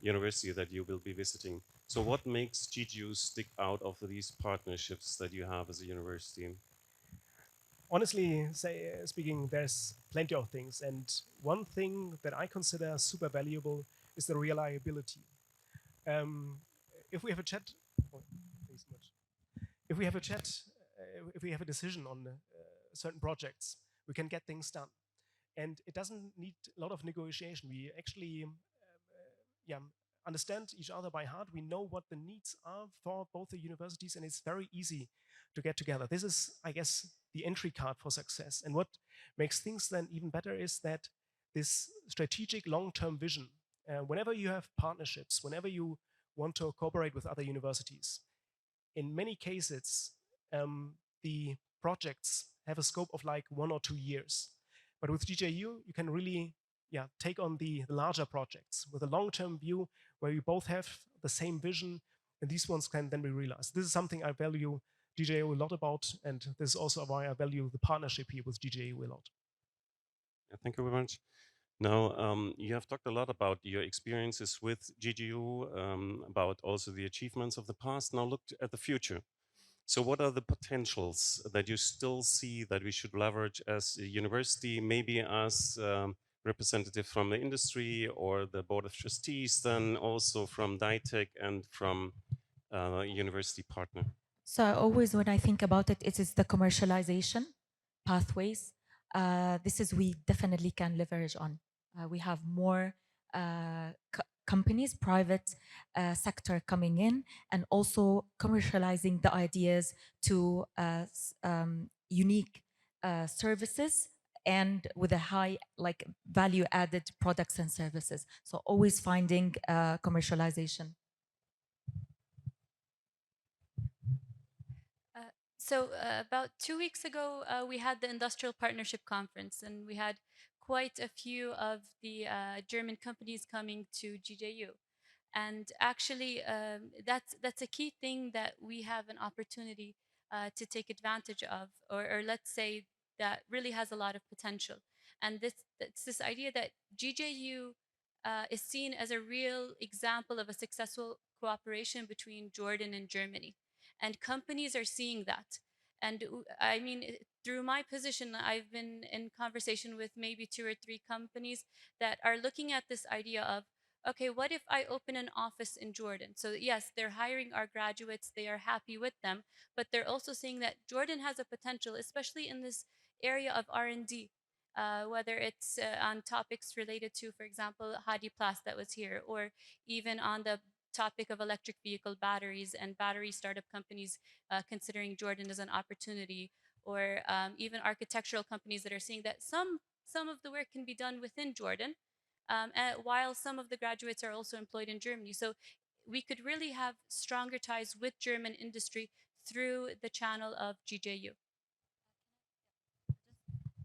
university that you will be visiting. So, what makes GGU stick out of these partnerships that you have as a university? Honestly speaking, there's plenty of things, and one thing that I consider super valuable is the reliability. If we have a chat, thanks so much. If we have a chat, if we have a decision on certain projects, we can get things done, and it doesn't need a lot of negotiation. We actually, understand each other by heart. We know what the needs are for both the universities, and it's very easy to get together. This is, I guess, the entry card for success. And what makes things then even better is that this strategic long-term vision, whenever you have partnerships, whenever you want to cooperate with other universities, in many cases, the projects have a scope of like 1 or 2 years. But with GJU, you can really take on the larger projects with a long-term view where you both have the same vision, and these ones can then be realized. This is something I value GJU a lot about, and this is also why I value the partnership here with GJU a lot. Yeah, thank you very much. Now, you have talked a lot about your experiences with GGU, about also the achievements of the past. Now look at the future. So what are the potentials that you still see that we should leverage as a university, maybe as representative from the industry or the board of trustees, then also from DITEC and from a university partner? So always when I think about it, it is the commercialization pathways. This is we definitely can leverage on. We have more companies, private sector coming in, and also commercializing the ideas to unique services and with a high value added products and services. So always finding commercialization. So about 2 weeks ago, we had the Industrial Partnership Conference, and we had quite a few of the German companies coming to GJU. And actually, that's a key thing that we have an opportunity to take advantage of, or let's say that really has a lot of potential. And it's this idea that GJU is seen as a real example of a successful cooperation between Jordan and Germany. And companies are seeing that. And I mean, through my position, I've been in conversation with maybe 2 or 3 companies that are looking at this idea of, okay, what if I open an office in Jordan? So yes, they're hiring our graduates, they are happy with them, but they're also seeing that Jordan has a potential, especially in this area of R&D. Whether it's on topics related to, for example, Hadi Plast that was here, or even on the topic of electric vehicle batteries and battery startup companies considering Jordan as an opportunity, or even architectural companies that are seeing that some of the work can be done within Jordan, while some of the graduates are also employed in Germany. So we could really have stronger ties with German industry through the channel of GJU.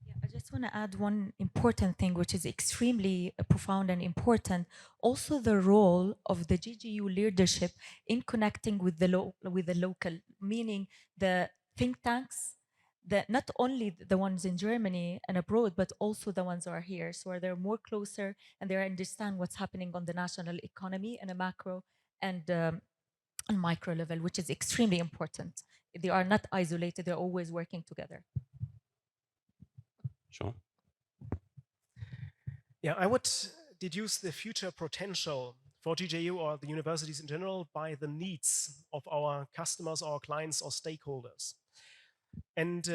Yeah, I just want to add one important thing, which is extremely profound and important. Also, the role of the GGU leadership in connecting with the local, meaning the think tanks, not only the ones in Germany and abroad, but also the ones who are here. So they're more closer and they understand what's happening on the national economy and a macro and micro level, which is extremely important. They are not isolated; they're always working together. Sure. Yeah, I would deduce the future potential for GJU or the universities in general by the needs of our customers, our clients, or stakeholders. And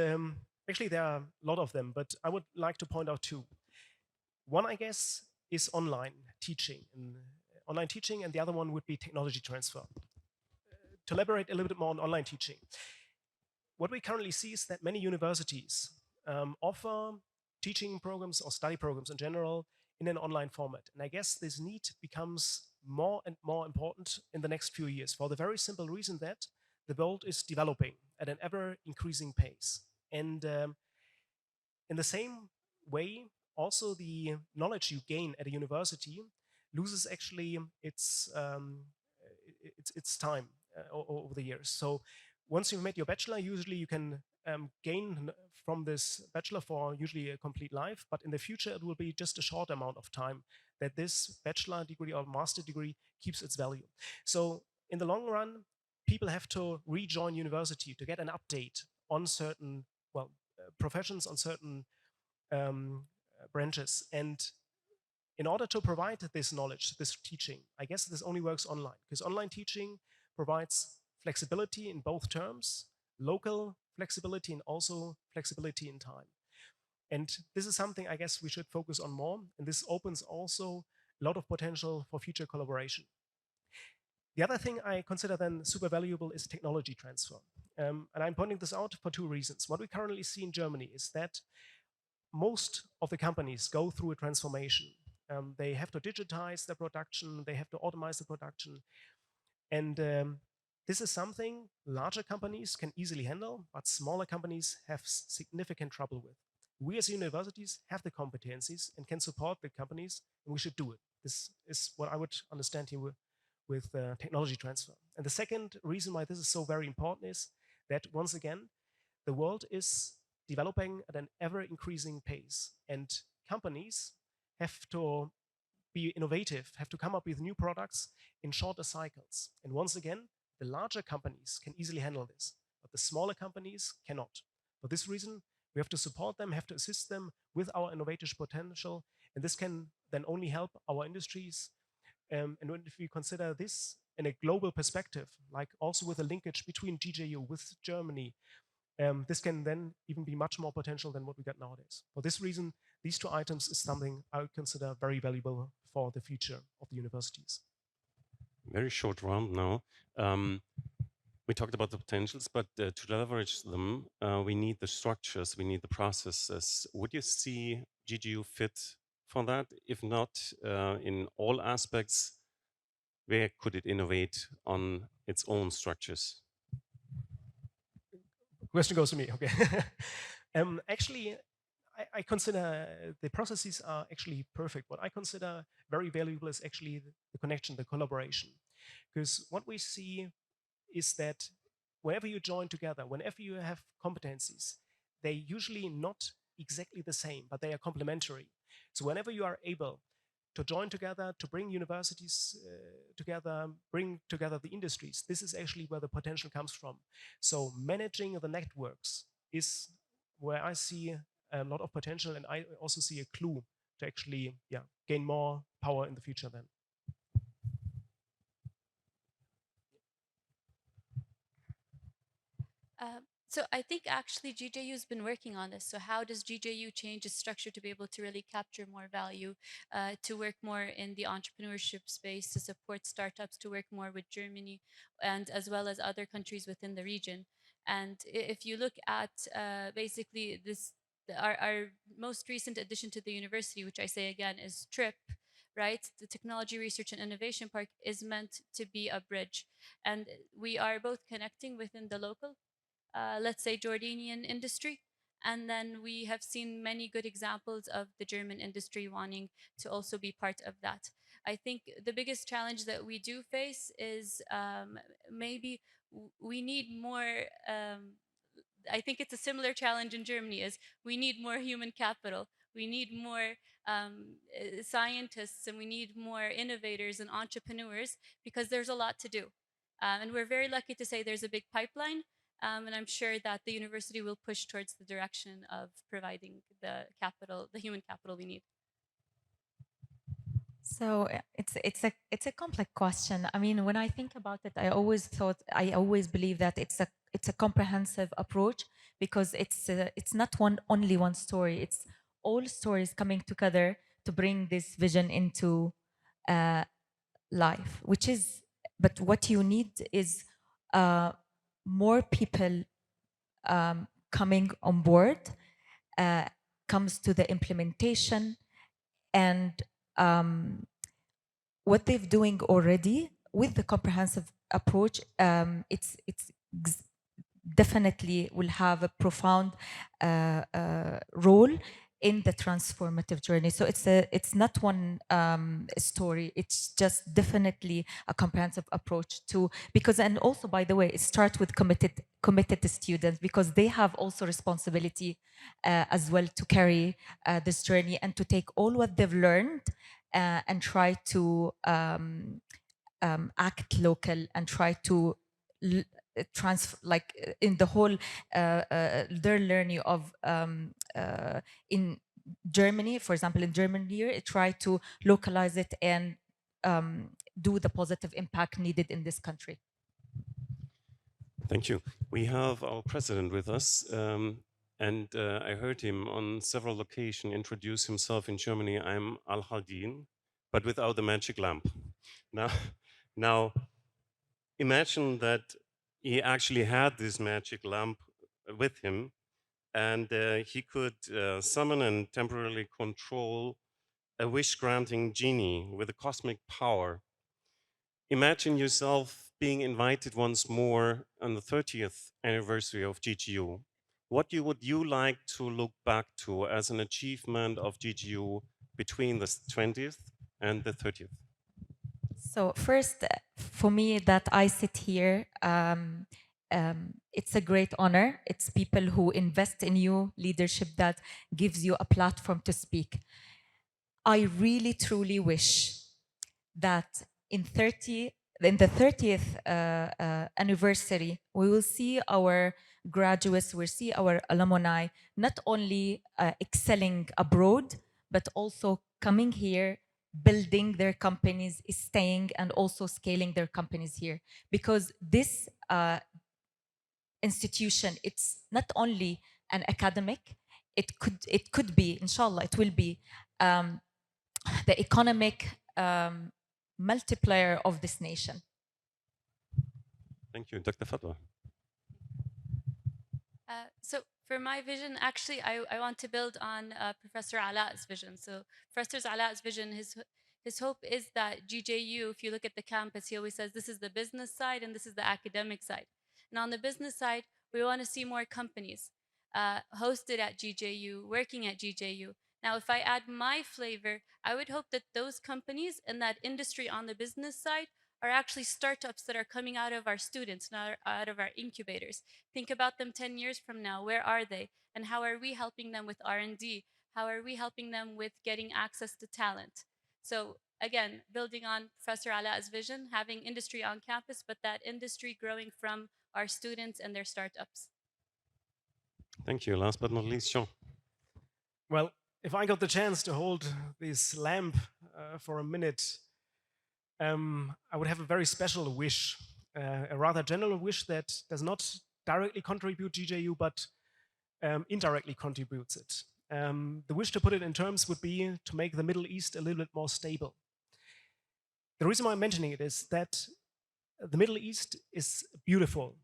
actually, there are a lot of them, but I would like to point out two. One, I guess, is online teaching, and the other one would be technology transfer. To elaborate a little bit more on online teaching, what we currently see is that many universities offer teaching programs or study programs in general in an online format. And I guess this need becomes more and more important in the next few years for the very simple reason that the world is developing at an ever increasing pace. And in the same way, also the knowledge you gain at a university loses actually its time over the years. So once you've made your bachelor, usually you can gain from this bachelor for usually a complete life, but in the future it will be just a short amount of time that this bachelor degree or master degree keeps its value. So in the long run, people have to rejoin university to get an update on certain, professions, on certain branches. And in order to provide this knowledge, this teaching, I guess this only works online, because online teaching provides flexibility in both terms, local flexibility and also flexibility in time. And this is something I guess we should focus on more, and this opens also a lot of potential for future collaboration. The other thing I consider then super valuable is technology transfer. And I'm pointing this out for two reasons. What we currently see in Germany is that most of the companies go through a transformation. They have to digitize their production, they have to automate the production. And this is something larger companies can easily handle, but smaller companies have significant trouble with. We as universities have the competencies and can support the companies, and we should do it. This is what I would understand here with technology transfer. And the second reason why this is so very important is that, once again, the world is developing at an ever-increasing pace, and companies have to be innovative, have to come up with new products in shorter cycles. And once again, the larger companies can easily handle this, but the smaller companies cannot. For this reason, we have to support them, have to assist them with our innovative potential, and this can then only help our industries. And if we consider this in a global perspective, like also with a linkage between GJU with Germany, this can then even be much more potential than what we got nowadays. For this reason, these two items is something I would consider very valuable for the future of the universities. Very short round now. We talked about the potentials, but to leverage them, we need the structures, we need the processes. Would you see GGU fit for that? If not, in all aspects, where could it innovate on its own structures? Question goes to me, okay. Actually, I consider the processes are actually perfect. What I consider very valuable is actually the connection, the collaboration. Because what we see is that whenever you join together, whenever you have competencies, they're usually not exactly the same, but they are complementary. So whenever you are able to join together, to bring universities together, bring together the industries, this is actually where the potential comes from. So managing the networks is where I see a lot of potential, and I also see a clue to actually gain more power in the future then. So I think actually GJU has been working on this. So how does GJU change its structure to be able to really capture more value, to work more in the entrepreneurship space, to support startups, to work more with Germany, and as well as other countries within the region. And if you look at basically this, our most recent addition to the university, which I say again is TRIP, right? The Technology Research and Innovation Park is meant to be a bridge. And we are both connecting within the local, let's say, Jordanian industry. And then we have seen many good examples of the German industry wanting to also be part of that. I think the biggest challenge that we do face is maybe we need more. I think it's a similar challenge in Germany is we need more human capital. We need more scientists, and we need more innovators and entrepreneurs, because there's a lot to do. And we're very lucky to say there's a big pipeline, and I'm sure that the university will push towards the direction of providing the capital, the human capital we need. So it's a complex question. I mean, when I think about it, I always believe that it's a comprehensive approach, because it's not only one story. It's all stories coming together to bring this vision into life. But what you need is more people coming on board, comes to the implementation, and what they're doing already with the comprehensive approach, it's definitely will have a profound role in the transformative journey. So it's not one story. It's just definitely a comprehensive approach to, because, and also, by the way, it starts with committed students, because they have also responsibility as well to carry this journey and to take all what they've learned and try to act local and try to transfer, like in the whole their learning of in Germany, for example, in Germany here, it try to localize it and do the positive impact needed in this country. Thank you. We have our president with us, and I heard him on several occasions introduce himself in Germany. I'm Al-Haldin, but without the magic lamp. Now, imagine that he actually had this magic lamp with him, and he could summon and temporarily control a wish-granting genie with a cosmic power. Imagine yourself being invited once more on the 30th anniversary of GGU. What would you like to look back to as an achievement of GGU between the 20th and the 30th? So first, for me, that I sit here, it's a great honor. It's people who invest in you, leadership that gives you a platform to speak. I really, truly wish that in the 30th anniversary, we will see our graduates, we'll see our alumni, not only excelling abroad, but also coming here, building their companies, staying, and also scaling their companies here. Because this institution, it's not only an academic, it could be, inshallah, it will be the economic multiplier of this nation. Thank you. Dr. Fatwa. So for my vision, actually, I want to build on Professor Alaa's vision. So Professor Alaa's vision, his hope is that GJU, if you look at the campus, he always says this is the business side and this is the academic side. And on the business side, we want to see more companies hosted at GJU, working at GJU. Now, if I add my flavor, I would hope that those companies and that industry on the business side are actually startups that are coming out of our students, not out of our incubators. Think about them 10 years from now. Where are they? And how are we helping them with R&D? How are we helping them with getting access to talent? So again, building on Professor Alaa's vision, having industry on campus, but that industry growing from our students and their startups. Thank you. Last but not least, Jean. Well, if I got the chance to hold this lamp for a minute, I would have a very special wish, a rather general wish that does not directly contribute GJU, but indirectly contributes it. The wish to put it in terms would be to make the Middle East a little bit more stable. The reason why I'm mentioning it is that the Middle East is beautiful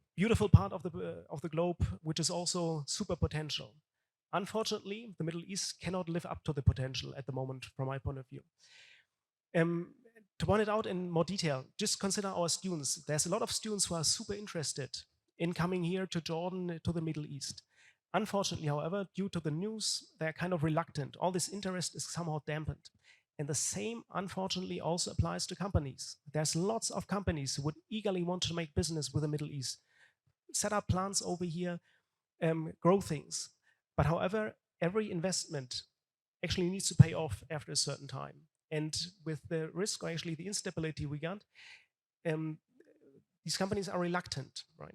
part of the globe, which is also super potential. Unfortunately, the Middle East cannot live up to the potential at the moment, from my point of view. To point it out in more detail, just consider our students. There's a lot of students who are super interested in coming here to Jordan, to the Middle East. Unfortunately, however, due to the news, they're kind of reluctant. All this interest is somehow dampened. And the same, unfortunately, also applies to companies. There's lots of companies who would eagerly want to make business with the Middle East, set up plants over here, grow things. But however, every investment actually needs to pay off after a certain time. And with the risk, or actually the instability we got, these companies are reluctant, right?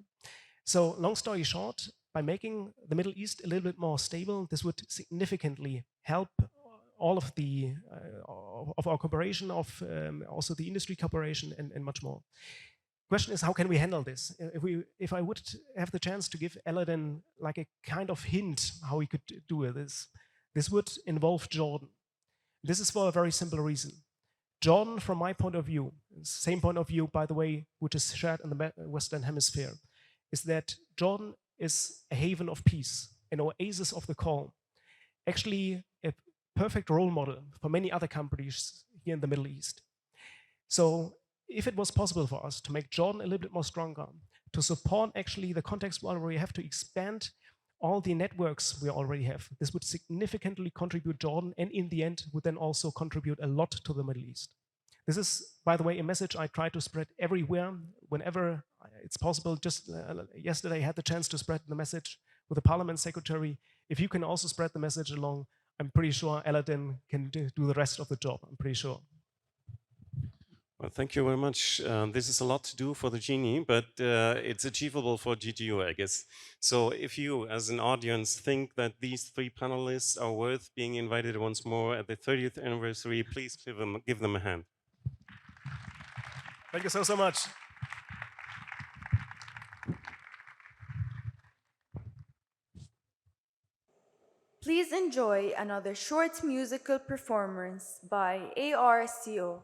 So long story short, by making the Middle East a little bit more stable, this would significantly help all of the of our cooperation, of also the industry cooperation, and much more. Question is, how can we handle this? If I would have the chance to give Aladdin like a kind of hint how we could do this would involve Jordan. This is for a very simple reason. Jordan, from my point of view, same point of view, by the way, which is shared in the Western Hemisphere, is that Jordan is a haven of peace, an oasis of the calm, actually a perfect role model for many other countries here in the Middle East. So if it was possible for us to make Jordan a little bit more stronger, to support actually the context where we have to expand all the networks we already have, this would significantly contribute Jordan, and in the end would then also contribute a lot to the Middle East. This is, by the way, a message I try to spread everywhere, whenever it's possible. Just yesterday I had the chance to spread the message with the Parliament Secretary. If you can also spread the message along, I'm pretty sure Aladdin can do the rest of the job, I'm pretty sure. Well, thank you very much. This is a lot to do for the Genie, but it's achievable for GGU, I guess. So if you, as an audience, think that these three panelists are worth being invited once more at the 30th anniversary, please give them a hand. Thank you so much. Please enjoy another short musical performance by ARCO.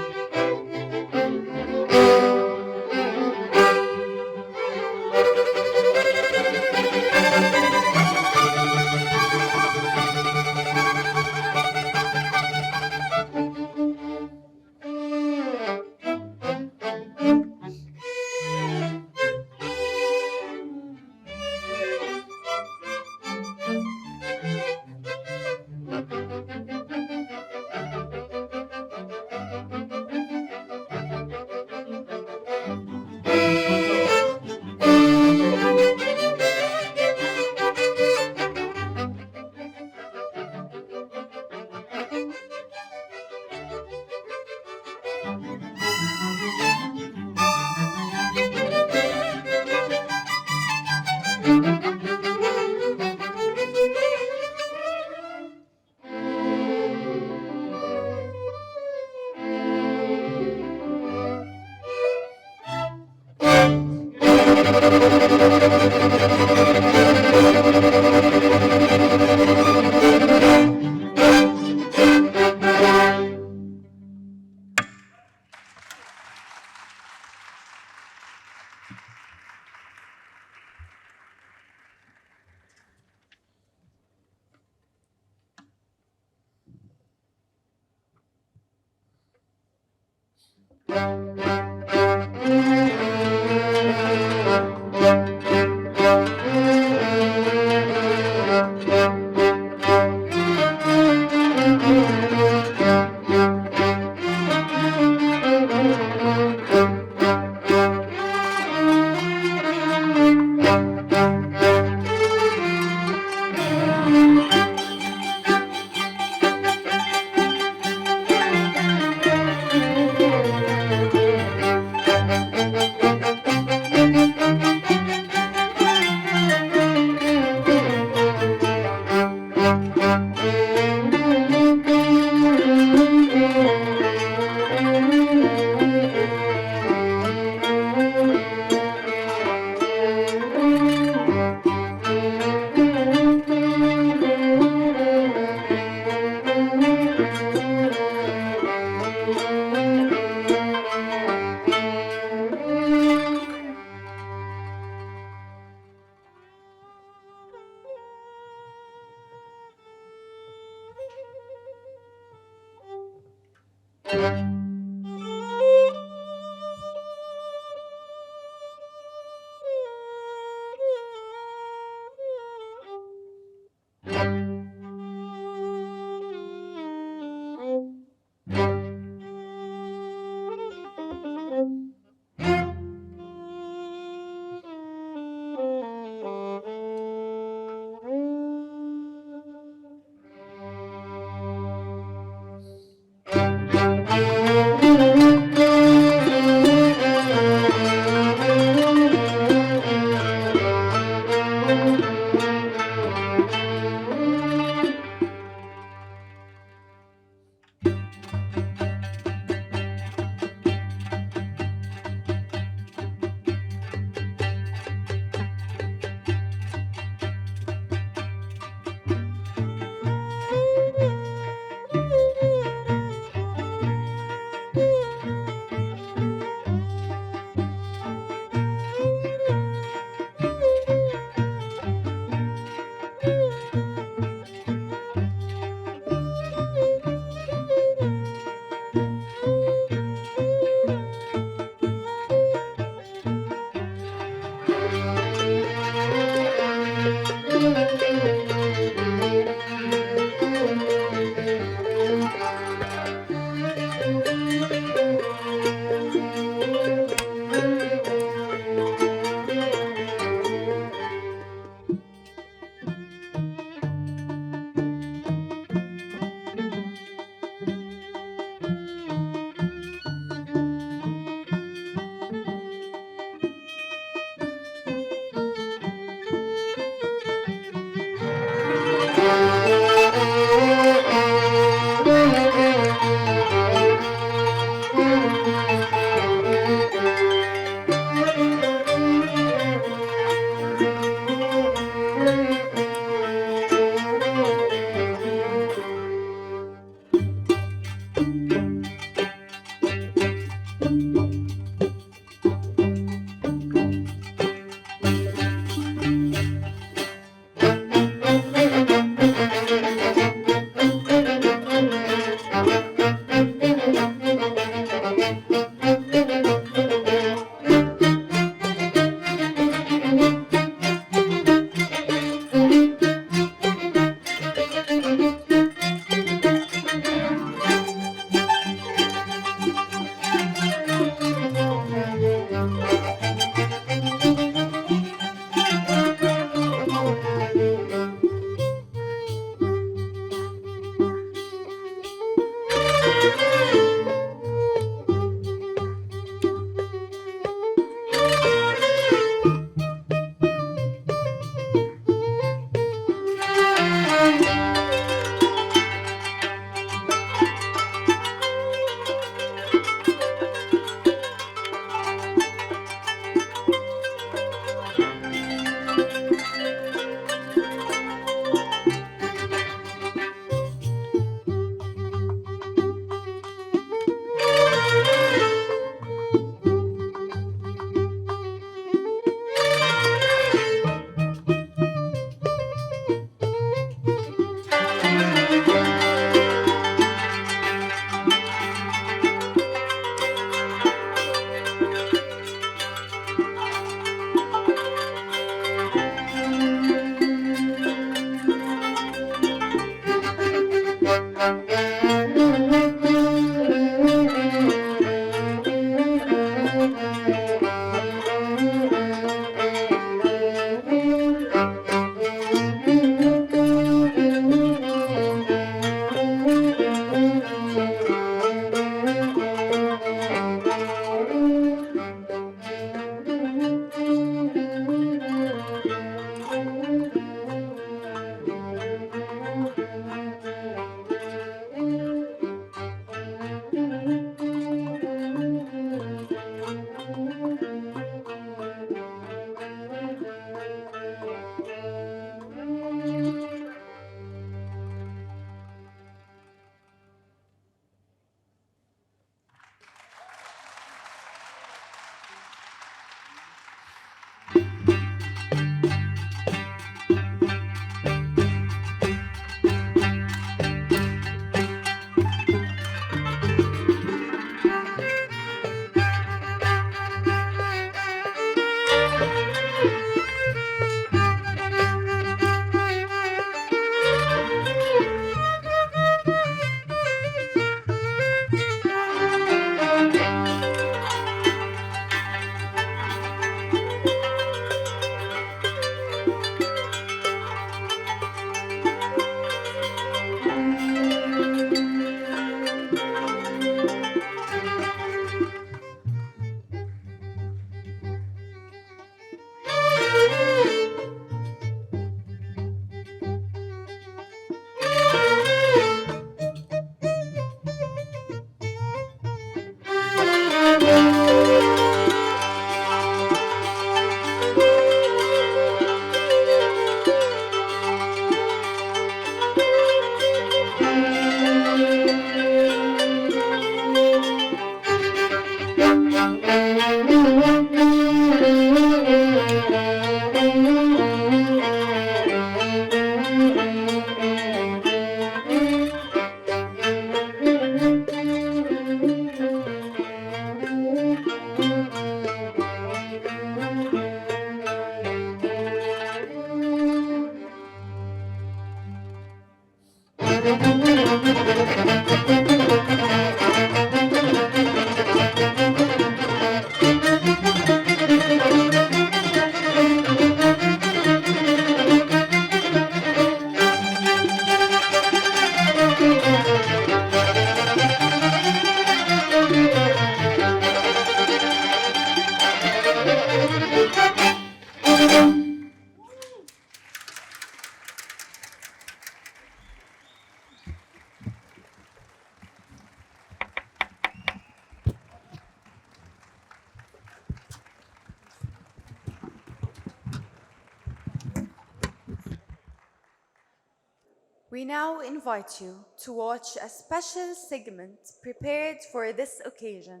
We now invite you to watch a special segment prepared for this occasion.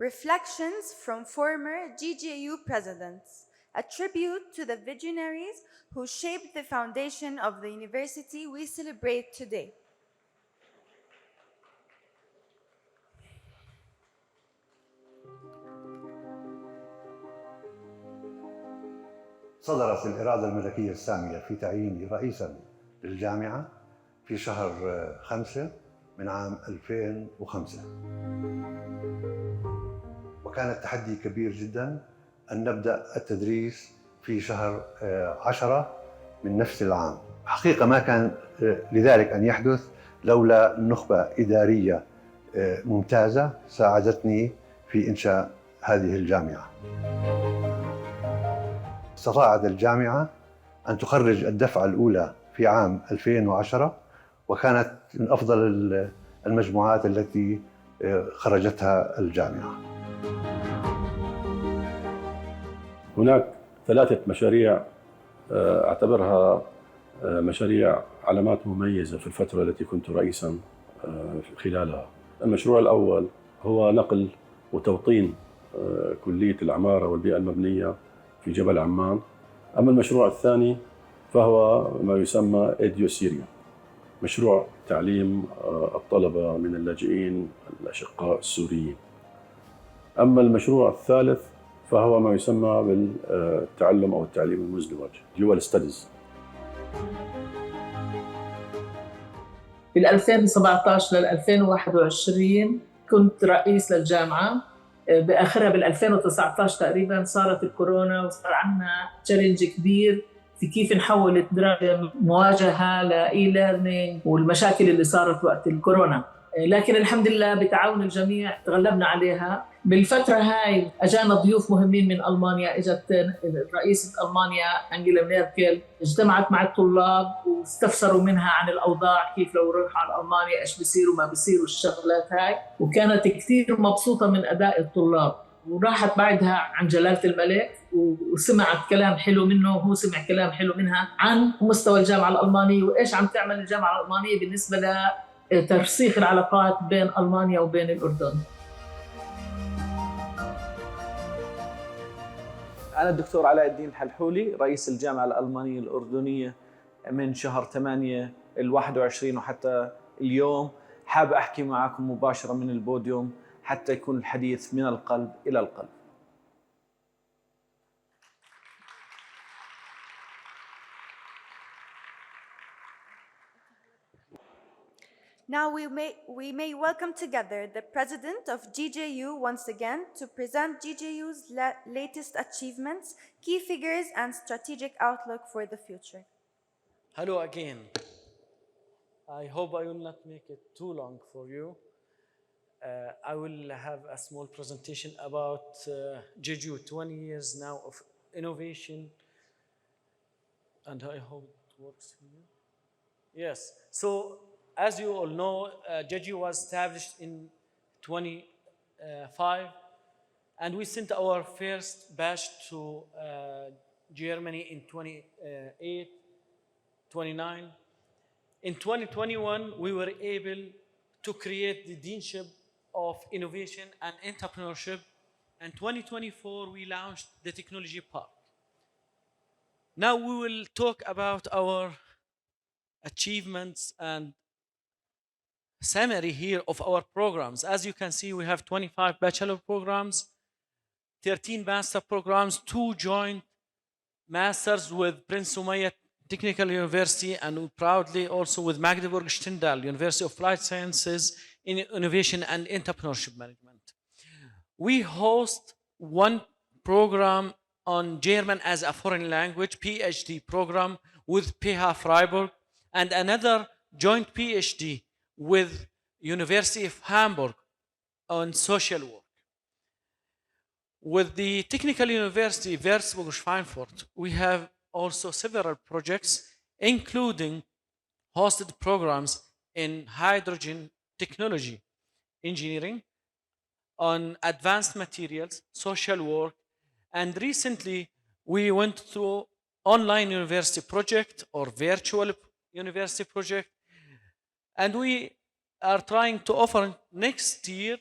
Reflections from former GJU presidents, a tribute to the visionaries who shaped the foundation of the university we celebrate today. صدرت الإرادة الملكية السامية في تعييني رئيساً للجامعة في شهر 5 من عام 2005. وكان التحدي كبير جداً أن نبدأ التدريس في شهر 10 من نفس العام. حقيقة ما كان لذلك أن يحدث لولا نخبة إدارية ممتازة ساعدتني في إنشاء هذه الجامعة. استطاعت الجامعة أن تخرج الدفعة الأولى في عام 2010 وكانت من أفضل المجموعات التي خرجتها الجامعة. هناك 3 مشاريع أعتبرها مشاريع علامات مميزة في الفترة التي كنت رئيساً خلالها. المشروع الأول هو نقل وتوطين كلية العمارة والبيئة المبنية في جبل عمان. أما المشروع الثاني فهو ما يسمى إديو سيريا، مشروع تعليم الطلبة من اللاجئين الأشقاء السوريين. أما المشروع الثالث فهو ما يسمى بالتعلم أو التعليم المزدوج، Dual Studies. في 2017 لل 2021 كنت رئيس للجامعة. بآخرها بال 2019 تقريبا صارت الكورونا وصار عندنا تشالنج كبير في كيف نحول الدراسة مواجهة لإي ليرنينج والمشاكل اللي صارت وقت الكورونا، لكن الحمد لله بتعاون الجميع تغلبنا عليها. بالفترة هاي أجانا ضيوف مهمين من ألمانيا، إجت رئيسة ألمانيا أنجيلا ميركل، اجتمعت مع الطلاب واستفسروا منها عن الأوضاع، كيف لو روحوا على ألمانيا إيش بيصير وما بيصير والشغلات هاي، وكانت كثير مبسوطة من أداء الطلاب. وراحت بعدها عن جلالة الملك وسمعت كلام حلو منه وهو سمع كلام حلو منها عن مستوى الجامعة الألمانية وإيش عم تعمل الجامعة الألمانية بالنسبة لترسيخ العلاقات بين ألمانيا وبين الأردن. أنا الدكتور علاء الدين الحلحولي، رئيس الجامعة الألمانية الأردنية من شهر 8 ال21 وحتى اليوم. حاب أحكي معكم مباشرة من البوديوم حتى يكون الحديث من القلب إلى القلب. Now we may welcome together the president of GJU once again to present GJU's latest achievements, key figures, and strategic outlook for the future. Hello again. I hope I will not make it too long for you. I will have a small presentation about GJU, 20 years now of innovation, and I hope it works for you. Yes, so as you all know, GJU was established in 25, and we sent our first batch to Germany in 28, 29. In 2021, we were able to create the Deanship of Innovation and Entrepreneurship, and 2024 we launched the Technology Park. Now we will talk about our achievements and summary here of our programs. As you can see, we have 25 bachelor programs, 13 master programs, 2 joint masters with Prince Sumayya Technical University, and proudly also with Magdeburg Stendal University of Applied Sciences in Innovation and Entrepreneurship Management. We host 1 program on German as a foreign language, PhD program with PH Freiburg, and another joint PhD with University of Hamburg on social work. With the Technical University Würzburg-Schweinfurt, we have also several projects, including hosted programs in hydrogen technology, engineering, on advanced materials, social work, and recently we went through online university project or virtual university project. And we are trying to offer next year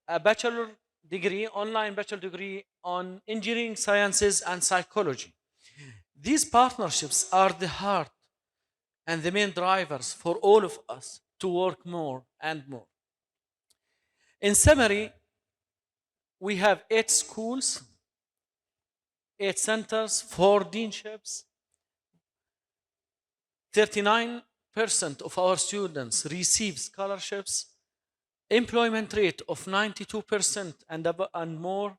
a bachelor degree, online bachelor degree on engineering sciences and psychology. These partnerships are the heart and the main drivers for all of us to work more and more. In summary, we have 8 schools, 8 centers, 4 deanships. 39% of our students receive scholarships, employment rate of 92% and more.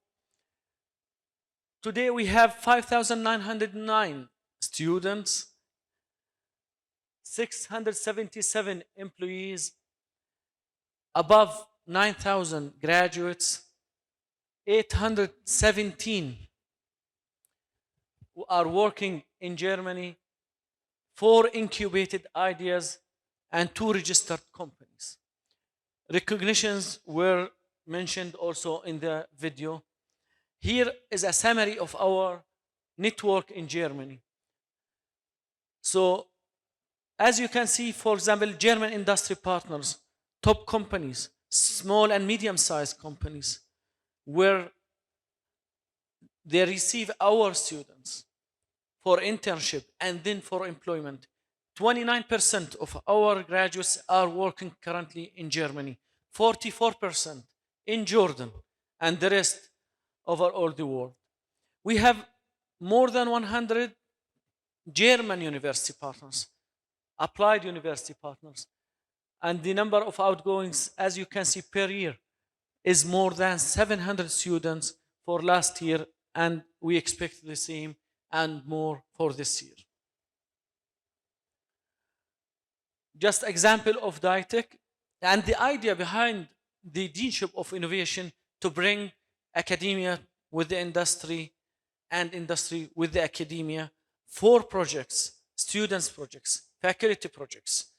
Today we have 5,909 students, 677 employees, above 9,000 graduates, 817 who are working in Germany, 4 incubated ideas, and 2 registered companies. Recognitions were mentioned also in the video. Here is a summary of our network in Germany. So, as you can see, for example, German industry partners, top companies, small and medium-sized companies, where they receive our students for internship and then for employment. 29% of our graduates are working currently in Germany, 44% in Jordan, and the rest over all the world. We have more than 100 German university partners, applied university partners, and the number of outgoings, as you can see, per year is more than 700 students for last year, and we expect the same and more for this year. Just example of DITEC and the idea behind the Deanship of Innovation to bring academia with the industry and industry with the academia. 4 projects, students projects, faculty projects.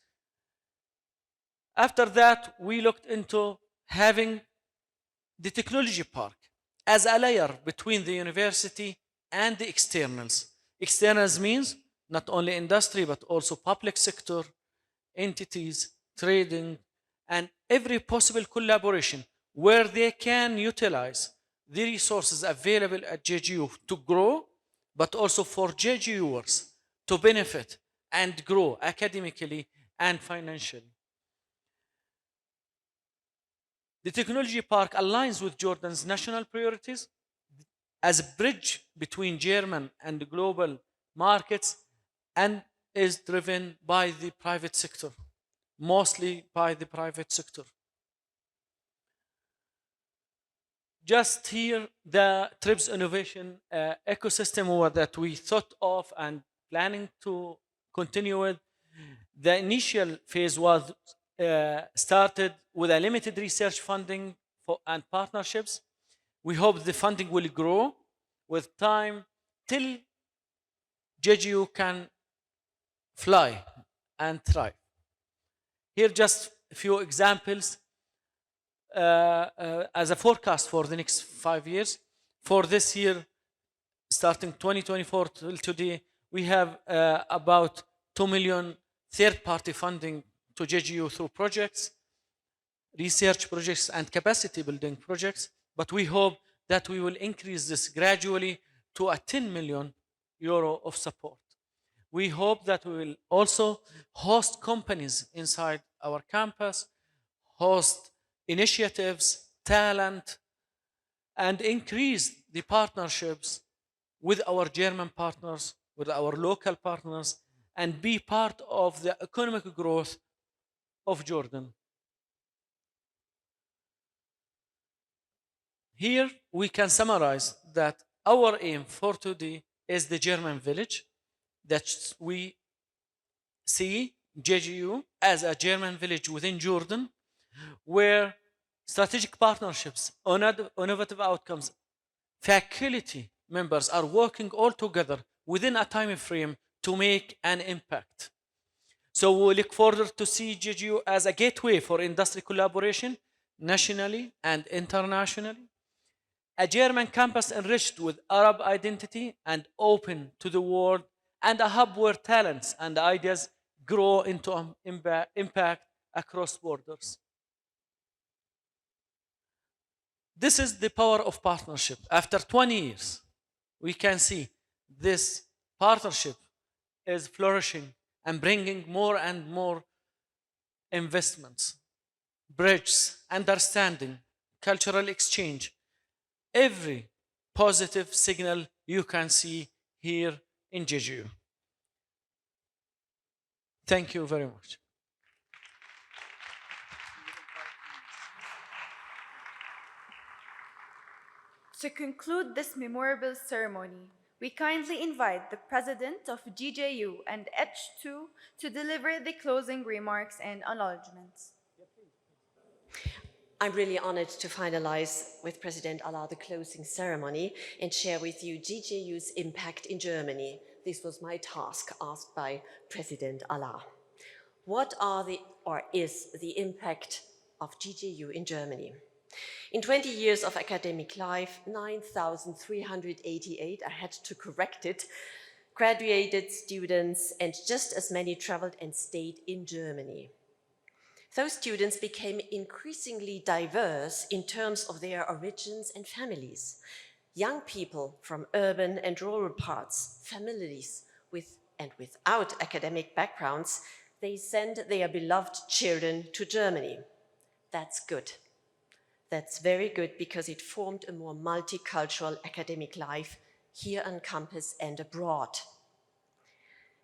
After that, we looked into having the technology park as a layer between the university and the externals. Externals means not only industry, but also public sector, entities, trading, and every possible collaboration where they can utilize the resources available at JGU to grow, but also for JGUers to benefit and grow academically and financially. The technology park aligns with Jordan's national priorities as a bridge between German and the global markets and is driven by the private sector, mostly by the private sector. Just here, the TRIPS innovation ecosystem that we thought of and planning to continue with. The initial phase was started with a limited research funding and partnerships. We hope the funding will grow with time till JGU can fly and thrive. Here just a few examples as a forecast for the next 5 years. For this year, starting 2024 till today, we have about 2 million third-party funding to JGU through projects, research projects, and capacity building projects. But we hope that we will increase this gradually to a 10 million euro of support. We hope that we will also host companies inside our campus, host initiatives, talent, and increase the partnerships with our German partners, with our local partners, and be part of the economic growth of Jordan. Here we can summarize that our aim for today is the German village, that we see JGU as a German village within Jordan, where strategic partnerships, innovative outcomes, faculty members are working all together within a time frame to make an impact. So we look forward to see JGU as a gateway for industry collaboration, nationally and internationally. A German campus enriched with Arab identity and open to the world, and a hub where talents and ideas grow into impact across borders. This is the power of partnership. After 20 years, we can see this partnership is flourishing and bringing more and more investments, bridges, understanding, cultural exchange, every positive signal you can see here in Jeju. Thank you very much. To conclude this memorable ceremony, we kindly invite the President of GJU and H2 to deliver the closing remarks and acknowledgements. I'm really honored to finalize with President Allah the closing ceremony and share with you GJU's impact in Germany. This was my task asked by President Allah. What is the impact of GJU in Germany? In 20 years of academic life, 9,388, I had to correct it, graduated students and just as many traveled and stayed in Germany. Those students became increasingly diverse in terms of their origins and families. Young people from urban and rural parts, families with and without academic backgrounds, they send their beloved children to Germany. That's good. That's very good because it formed a more multicultural academic life here on campus and abroad.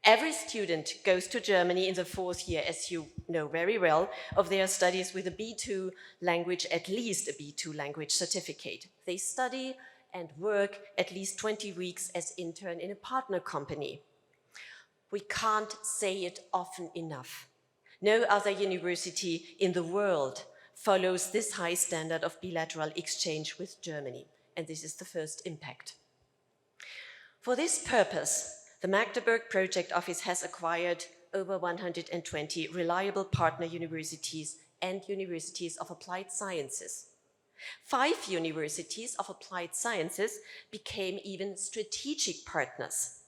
Every student goes to Germany in the 4th year, as you know very well, of their studies with a B2 language, at least a B2 language certificate. They study and work at least 20 weeks as intern in a partner company. We can't say it often enough. No other university in the world follows this high standard of bilateral exchange with Germany, and this is the first impact. For this purpose, the Magdeburg Project Office has acquired over 120 reliable partner universities and universities of applied sciences. 5 universities of applied sciences became even strategic partners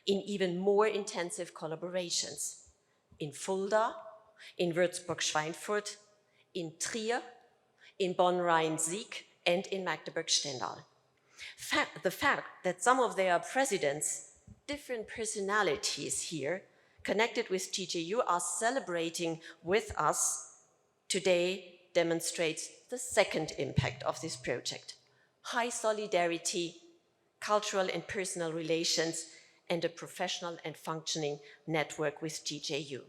in even more intensive collaborations. In Fulda, in Würzburg-Schweinfurt, in Trier, in Bonn-Rhein-Sieg, and in Magdeburg-Stendal. The fact that some of their presidents, different personalities here, connected with GJU, are celebrating with us today demonstrates the second impact of this project. High solidarity, cultural and personal relations, and a professional and functioning network with GJU.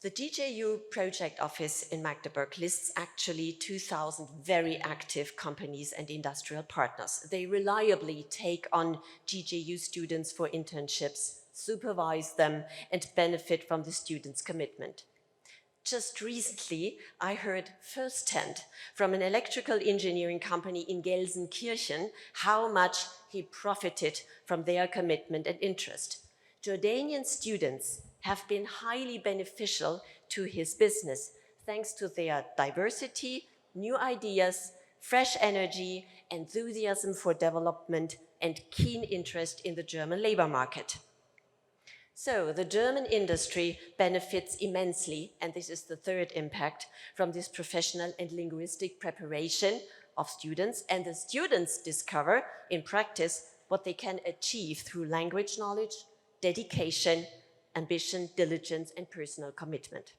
The GJU Project Office in Magdeburg lists actually 2,000 very active companies and industrial partners. They reliably take on GJU students for internships, supervise them, and benefit from the students' commitment. Just recently, I heard firsthand from an electrical engineering company in Gelsenkirchen how much he profited from their commitment and interest. Jordanian students have been highly beneficial to his business, thanks to their diversity, new ideas, fresh energy, enthusiasm for development, and keen interest in the German labor market. So the German industry benefits immensely, and this is the third impact, from this professional and linguistic preparation of students, and the students discover in practice what they can achieve through language knowledge, dedication, ambition, diligence, and personal commitment.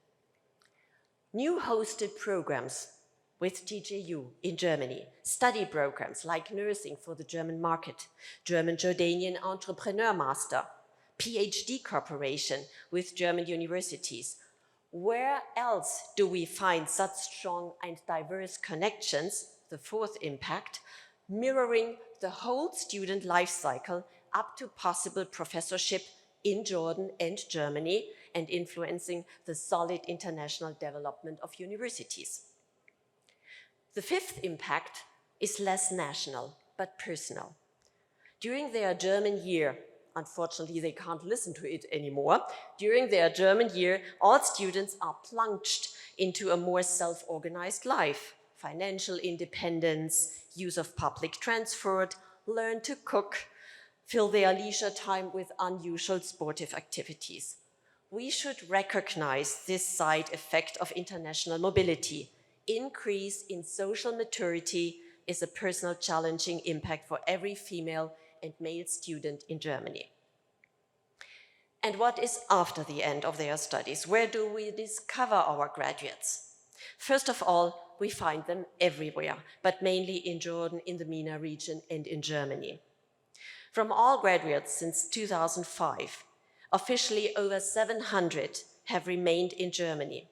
New hosted programs with GJU in Germany, study programs like nursing for the German market, German-Jordanian Entrepreneur Master, PhD cooperation with German universities. Where else do we find such strong and diverse connections, the fourth impact, mirroring the whole student life cycle up to possible professorship in Jordan and Germany, and influencing the solid international development of universities. The fifth impact is less national, but personal. During their German year, unfortunately they can't listen to it anymore, during their German year, all students are plunged into a more self-organized life. Financial independence, use of public transport, learn to cook, fill their leisure time with unusual sportive activities. We should recognize this side effect of international mobility. Increase in social maturity is a personal challenging impact for every female and male student in Germany. And what is after the end of their studies? Where do we discover our graduates? First of all, we find them everywhere, but mainly in Jordan, in the MENA region, and in Germany. From all graduates since 2005, officially over 700 have remained in Germany.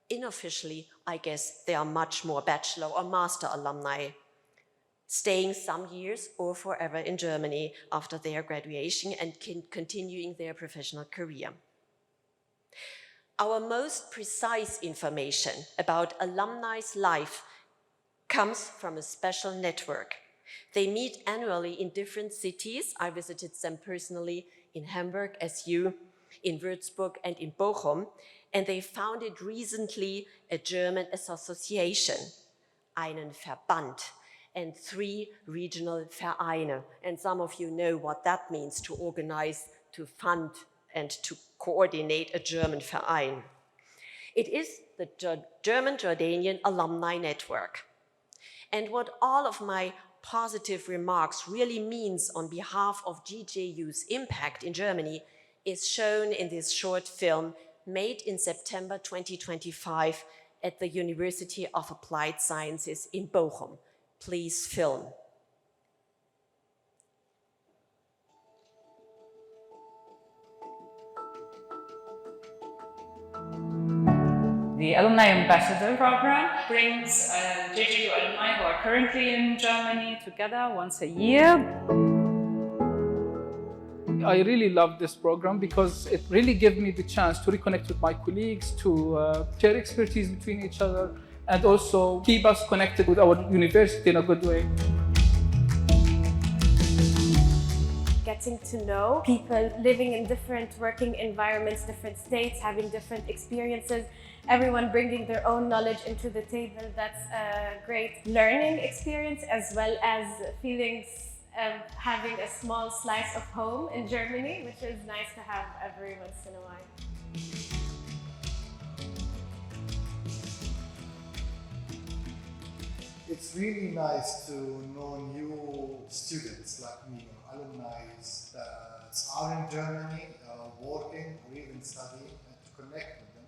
Unofficially, I guess there are much more bachelor or master alumni staying some years or forever in Germany after their graduation and continuing their professional career. Our most precise information about alumni's life comes from a special network. They meet annually in different cities. I visited them personally in Hamburg, as you, in Würzburg, and in Bochum, and they founded recently a German association, einen Verband, and 3 regional Vereine. And some of you know what that means, to organize, to fund, and to coordinate a German Verein. It is the German Jordanian Alumni Network. And what all of my positive remarks really means on behalf of GJU's impact in Germany is shown in this short film made in September 2025 at the University of Applied Sciences in Bochum. Please film. The Alumni Ambassador Program brings JJU alumni who are currently in Germany together once a year. I really love this program because it really gives me the chance to reconnect with my colleagues, to share expertise between each other, and also keep us connected with our university in a good way. Getting to know people living in different working environments, different states, having different experiences, everyone bringing their own knowledge into the table. That's a great learning experience, as well as feelings of having a small slice of home in Germany, which is nice to have every once in a while. It's really nice to know new students like me, alumni that are in Germany, working or even studying, and to connect with them.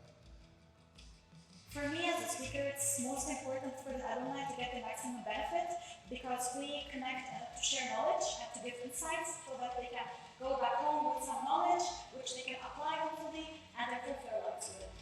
For me as a speaker, it's most important for the alumni to get the maximum benefit, because we connect to share knowledge and to give insights so that they can go back home with some knowledge, which they can apply hopefully and improve their lives with it.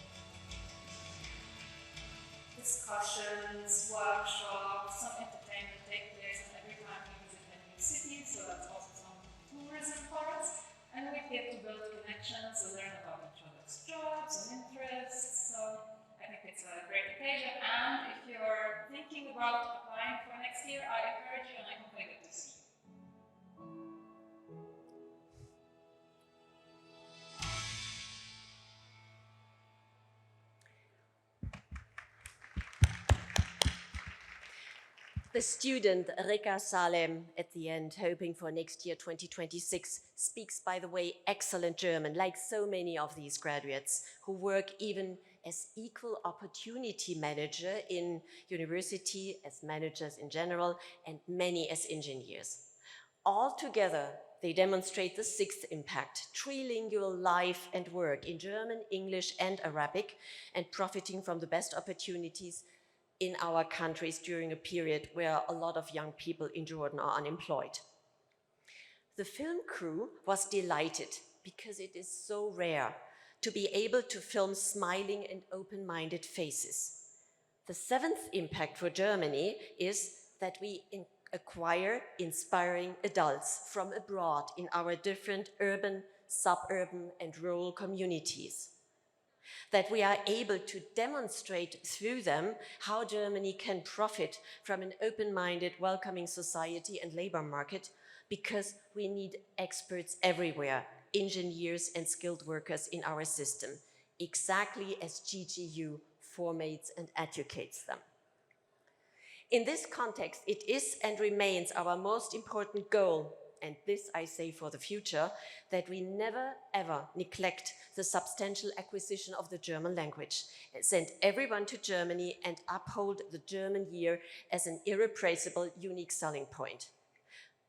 Discussions, workshops, some entertainment take place every time we visit a new city, so that's also some tourism parts. And we get to build connections and learn about each other's jobs and interests. So I think it's a great occasion. And if you're thinking about applying for next year, I encourage you and I hope I get to see you. The student Reka Salem at the end, hoping for next year 2026, speaks, by the way, excellent German, like so many of these graduates who work even as equal opportunity manager in university, as managers in general, and many as engineers. All together, they demonstrate the 6th impact, trilingual life and work in German, English, and Arabic, and profiting from the best opportunities in our countries during a period where a lot of young people in Jordan are unemployed. The film crew was delighted because it is so rare to be able to film smiling and open-minded faces. The 7th impact for Germany is that we acquire inspiring adults from abroad in our different urban, suburban, and rural communities. That we are able to demonstrate through them how Germany can profit from an open-minded, welcoming society and labor market, because we need experts everywhere, engineers and skilled workers in our system, exactly as GJU formates and educates them. In this context, it is and remains our most important goal and this I say for the future, that we never ever neglect the substantial acquisition of the German language, and send everyone to Germany and uphold the German year as an irreplaceable, unique selling point.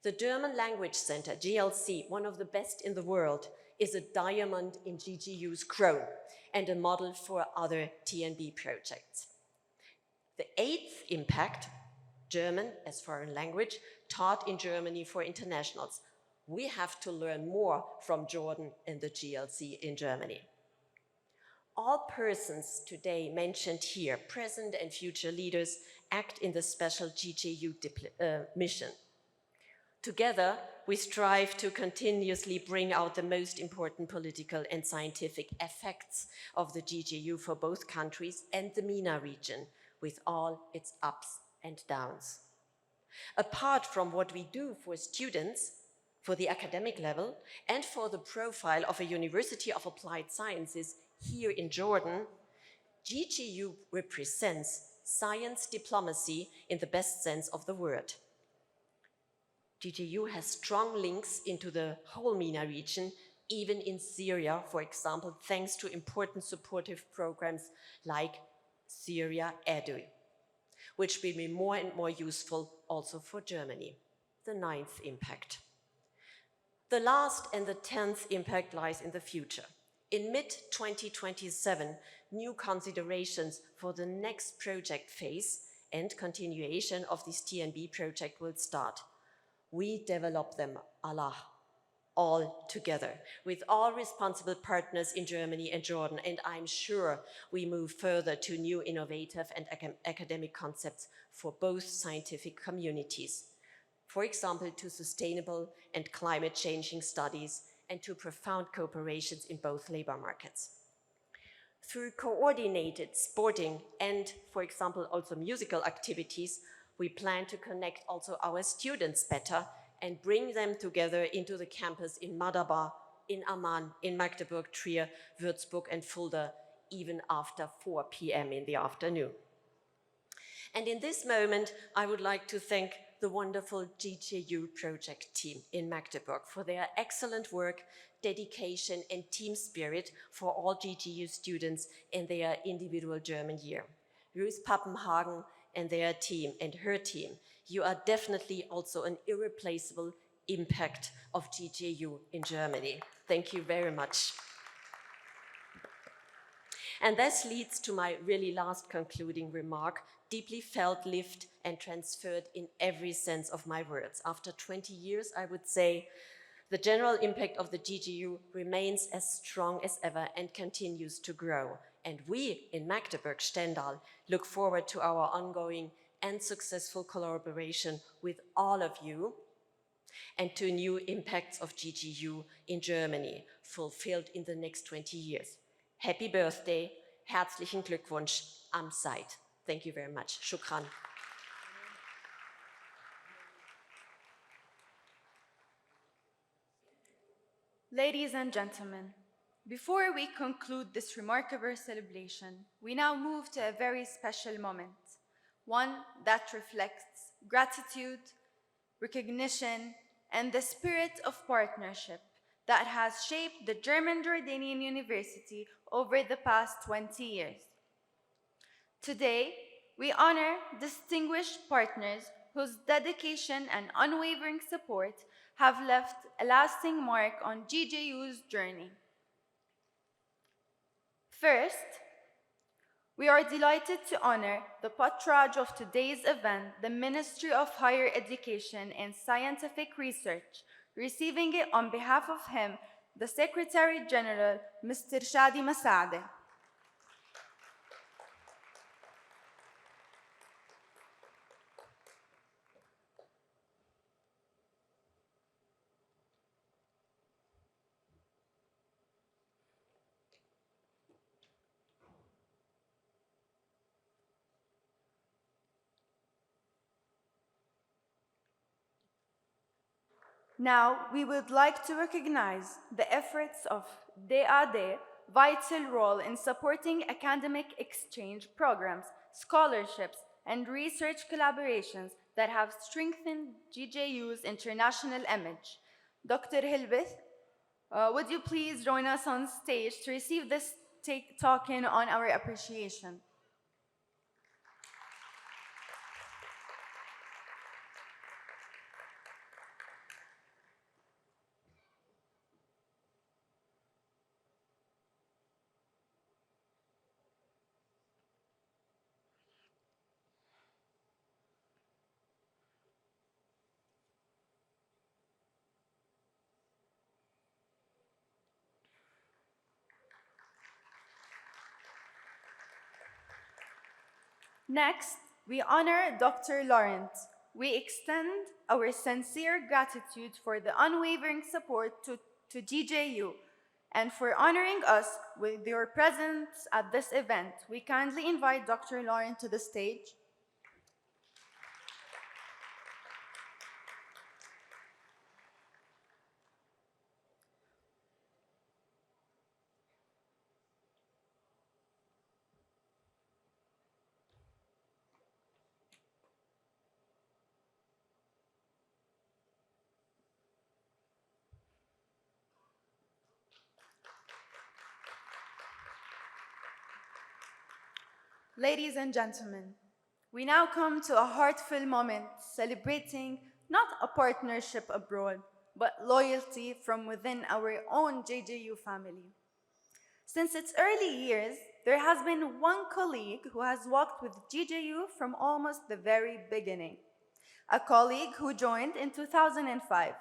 The German Language Center, GLC, one of the best in the world, is a diamond in GGU's crown and a model for other TNB projects. The eighth impact, German as foreign language, taught in Germany for internationals. We have to learn more from Jordan and the GLC in Germany. All persons today mentioned here, present and future leaders, act in the special GGU mission. Together, we strive to continuously bring out the most important political and scientific effects of the GGU for both countries and the MENA region, with all its ups and downs. Apart from what we do for students, for the academic level, and for the profile of a University of Applied Sciences here in Jordan, GGU represents science diplomacy in the best sense of the word. GGU has strong links into the whole MENA region, even in Syria, for example, thanks to important supportive programs like Syria Edu, which will be more and more useful also for Germany. The ninth impact. The last and the 10th impact lies in the future. In mid-2027, new considerations for the next project phase and continuation of this TNB project will start. We develop them, Allah, all together, with all responsible partners in Germany and Jordan, and I'm sure we move further to new innovative and academic concepts for both scientific communities. For example, to sustainable and climate changing studies and to profound cooperations in both labor markets. Through coordinated sporting and, for example, also musical activities, we plan to connect also our students better and bring them together into the campus in Madaba, in Amman, in Magdeburg, Trier, Würzburg, and Fulda, even after 4 p.m. in the afternoon. And in this moment, I would like to thank the wonderful GGU project team in Magdeburg for their excellent work, dedication, and team spirit for all GGU students in their individual German year. Ruth Pappenhagen and their team and her team, you are definitely also an irreplaceable impact of GGU in Germany. Thank you very much. And this leads to my really last concluding remark, deeply felt, lived, and transferred in every sense of my words. After 20 years, I would say, the general impact of the GGU remains as strong as ever and continues to grow. And we in Magdeburg, Stendal, look forward to our ongoing and successful collaboration with all of you and to new impacts of GGU in Germany, fulfilled in the next 20 years. Happy birthday, herzlichen Glückwunsch am Site. Thank you very much. Shukran. Ladies and gentlemen, before we conclude this remarkable celebration, we now move to a very special moment, one that reflects gratitude, recognition, and the spirit of partnership that has shaped the German Jordanian University over the past 20 years. Today, we honor distinguished partners whose dedication and unwavering support have left a lasting mark on GJU's journey. First, we are delighted to honor the patronage of today's event, the Ministry of Higher Education and Scientific Research, receiving it on behalf of him, the Secretary General, Mr. Shadi Massaadeh. Now, we would like to recognize the efforts of DAD, vital role in supporting academic exchange programs, scholarships, and research collaborations that have strengthened GJU's international image. Dr. Hilbeth, would you please join us on stage to receive this token on our appreciation? Next, we honor Dr. Laurent. We extend our sincere gratitude for the unwavering support to GJU and for honoring us with your presence at this event. We kindly invite Dr. Laurent to the stage. Ladies and gentlemen, we now come to a heartfelt moment celebrating not a partnership abroad, but loyalty from within our own JJU family. Since its early years, there has been one colleague who has walked with GJU from almost the very beginning. A colleague who joined in 2005,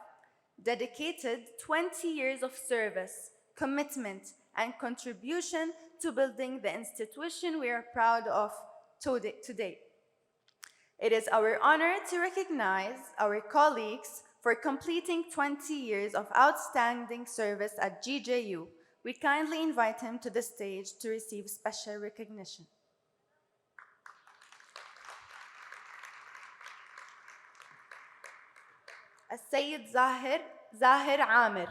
dedicated 20 years of service, commitment, and contribution to building the institution we are proud of today. It is our honor to recognize our colleagues for completing 20 years of outstanding service at GJU. We kindly invite him to the stage to receive special recognition. السيد زاهر عامر.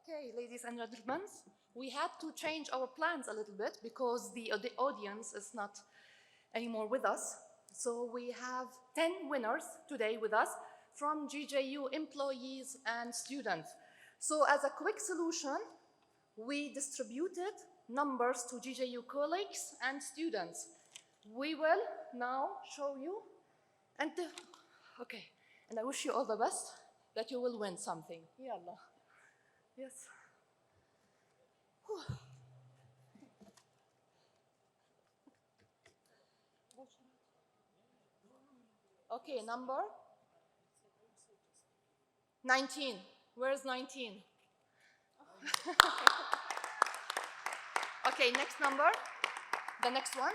Okay, ladies and gentlemen, we had to change our plans a little bit because the audience is not anymore with us. So we have 10 winners today with us from GJU employees and students. So as a quick solution, we distributed numbers to GJU colleagues and students. We will now show you, and I wish you all the best, that you will win something. Yallah. Yes. Whew. Okay, number 19. Where's 19? Okay, next number. The next one.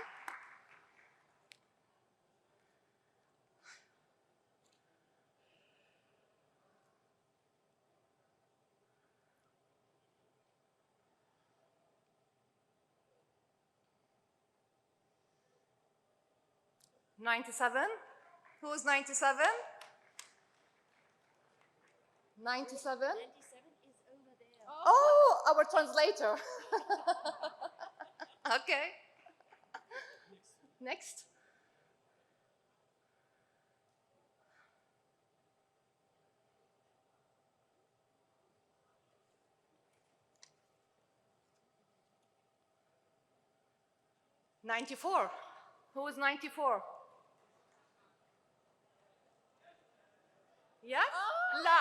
$97. Who's 97? 97? 97 is over there. Oh, our translator. Okay. Next. $94. Who is 94? Yeah? La.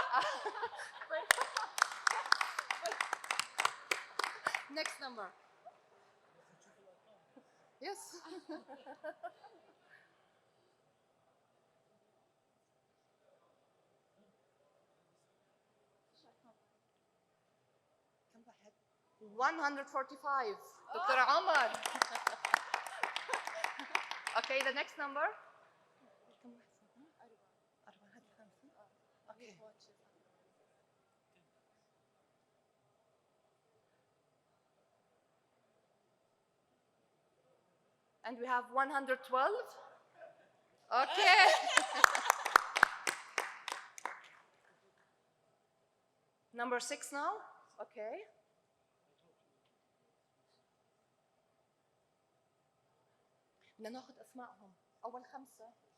Next number. Yes. $145. Dr. Omar. Okay, the next number. Okay. And we have 112. Okay. Number 6 now. Okay. بدنا ناخذ اسمائهم. اول 5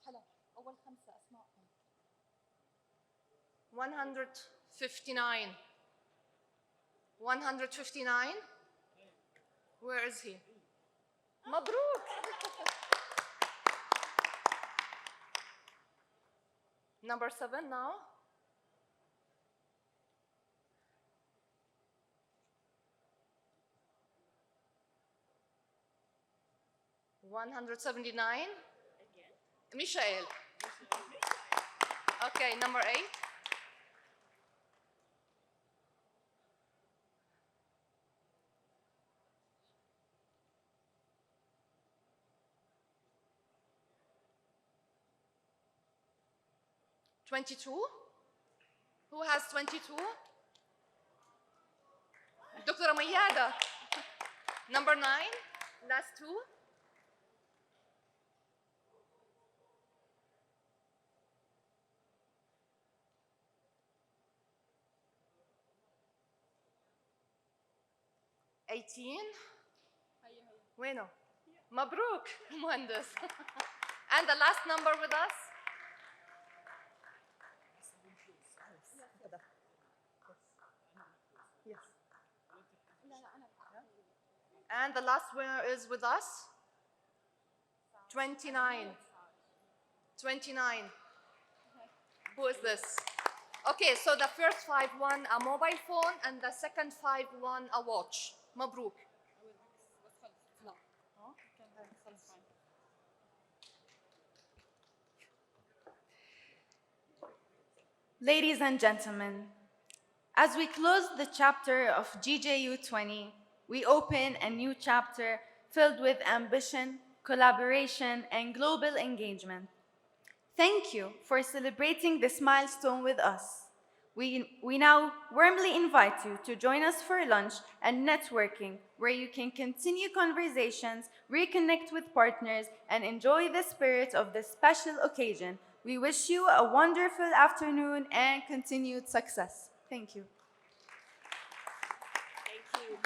حلا اول 5 اسمائهم. 159. 159. Where is he? مبروك. Number 7 now. $179. Michael. Okay, number 8. $22. Who has 22? Dr. Mayada. Number 9. Last 2. وينه؟ مبروك مهندس. And the last number with us? Yes. And the last winner is with us? 29. 29. Who is this? Okay, so the first 5 won a mobile phone and the second 5 won a watch. مبروك. Ladies and gentlemen, as we close the chapter of GJU 20, we open a new chapter filled with ambition, collaboration, and global engagement. Thank you for celebrating this milestone with us. We now warmly invite you to join us for lunch and networking, where you can continue conversations, reconnect with partners, and enjoy the spirit of this special occasion. We wish you a wonderful afternoon and continued success. Thank you. Thank you.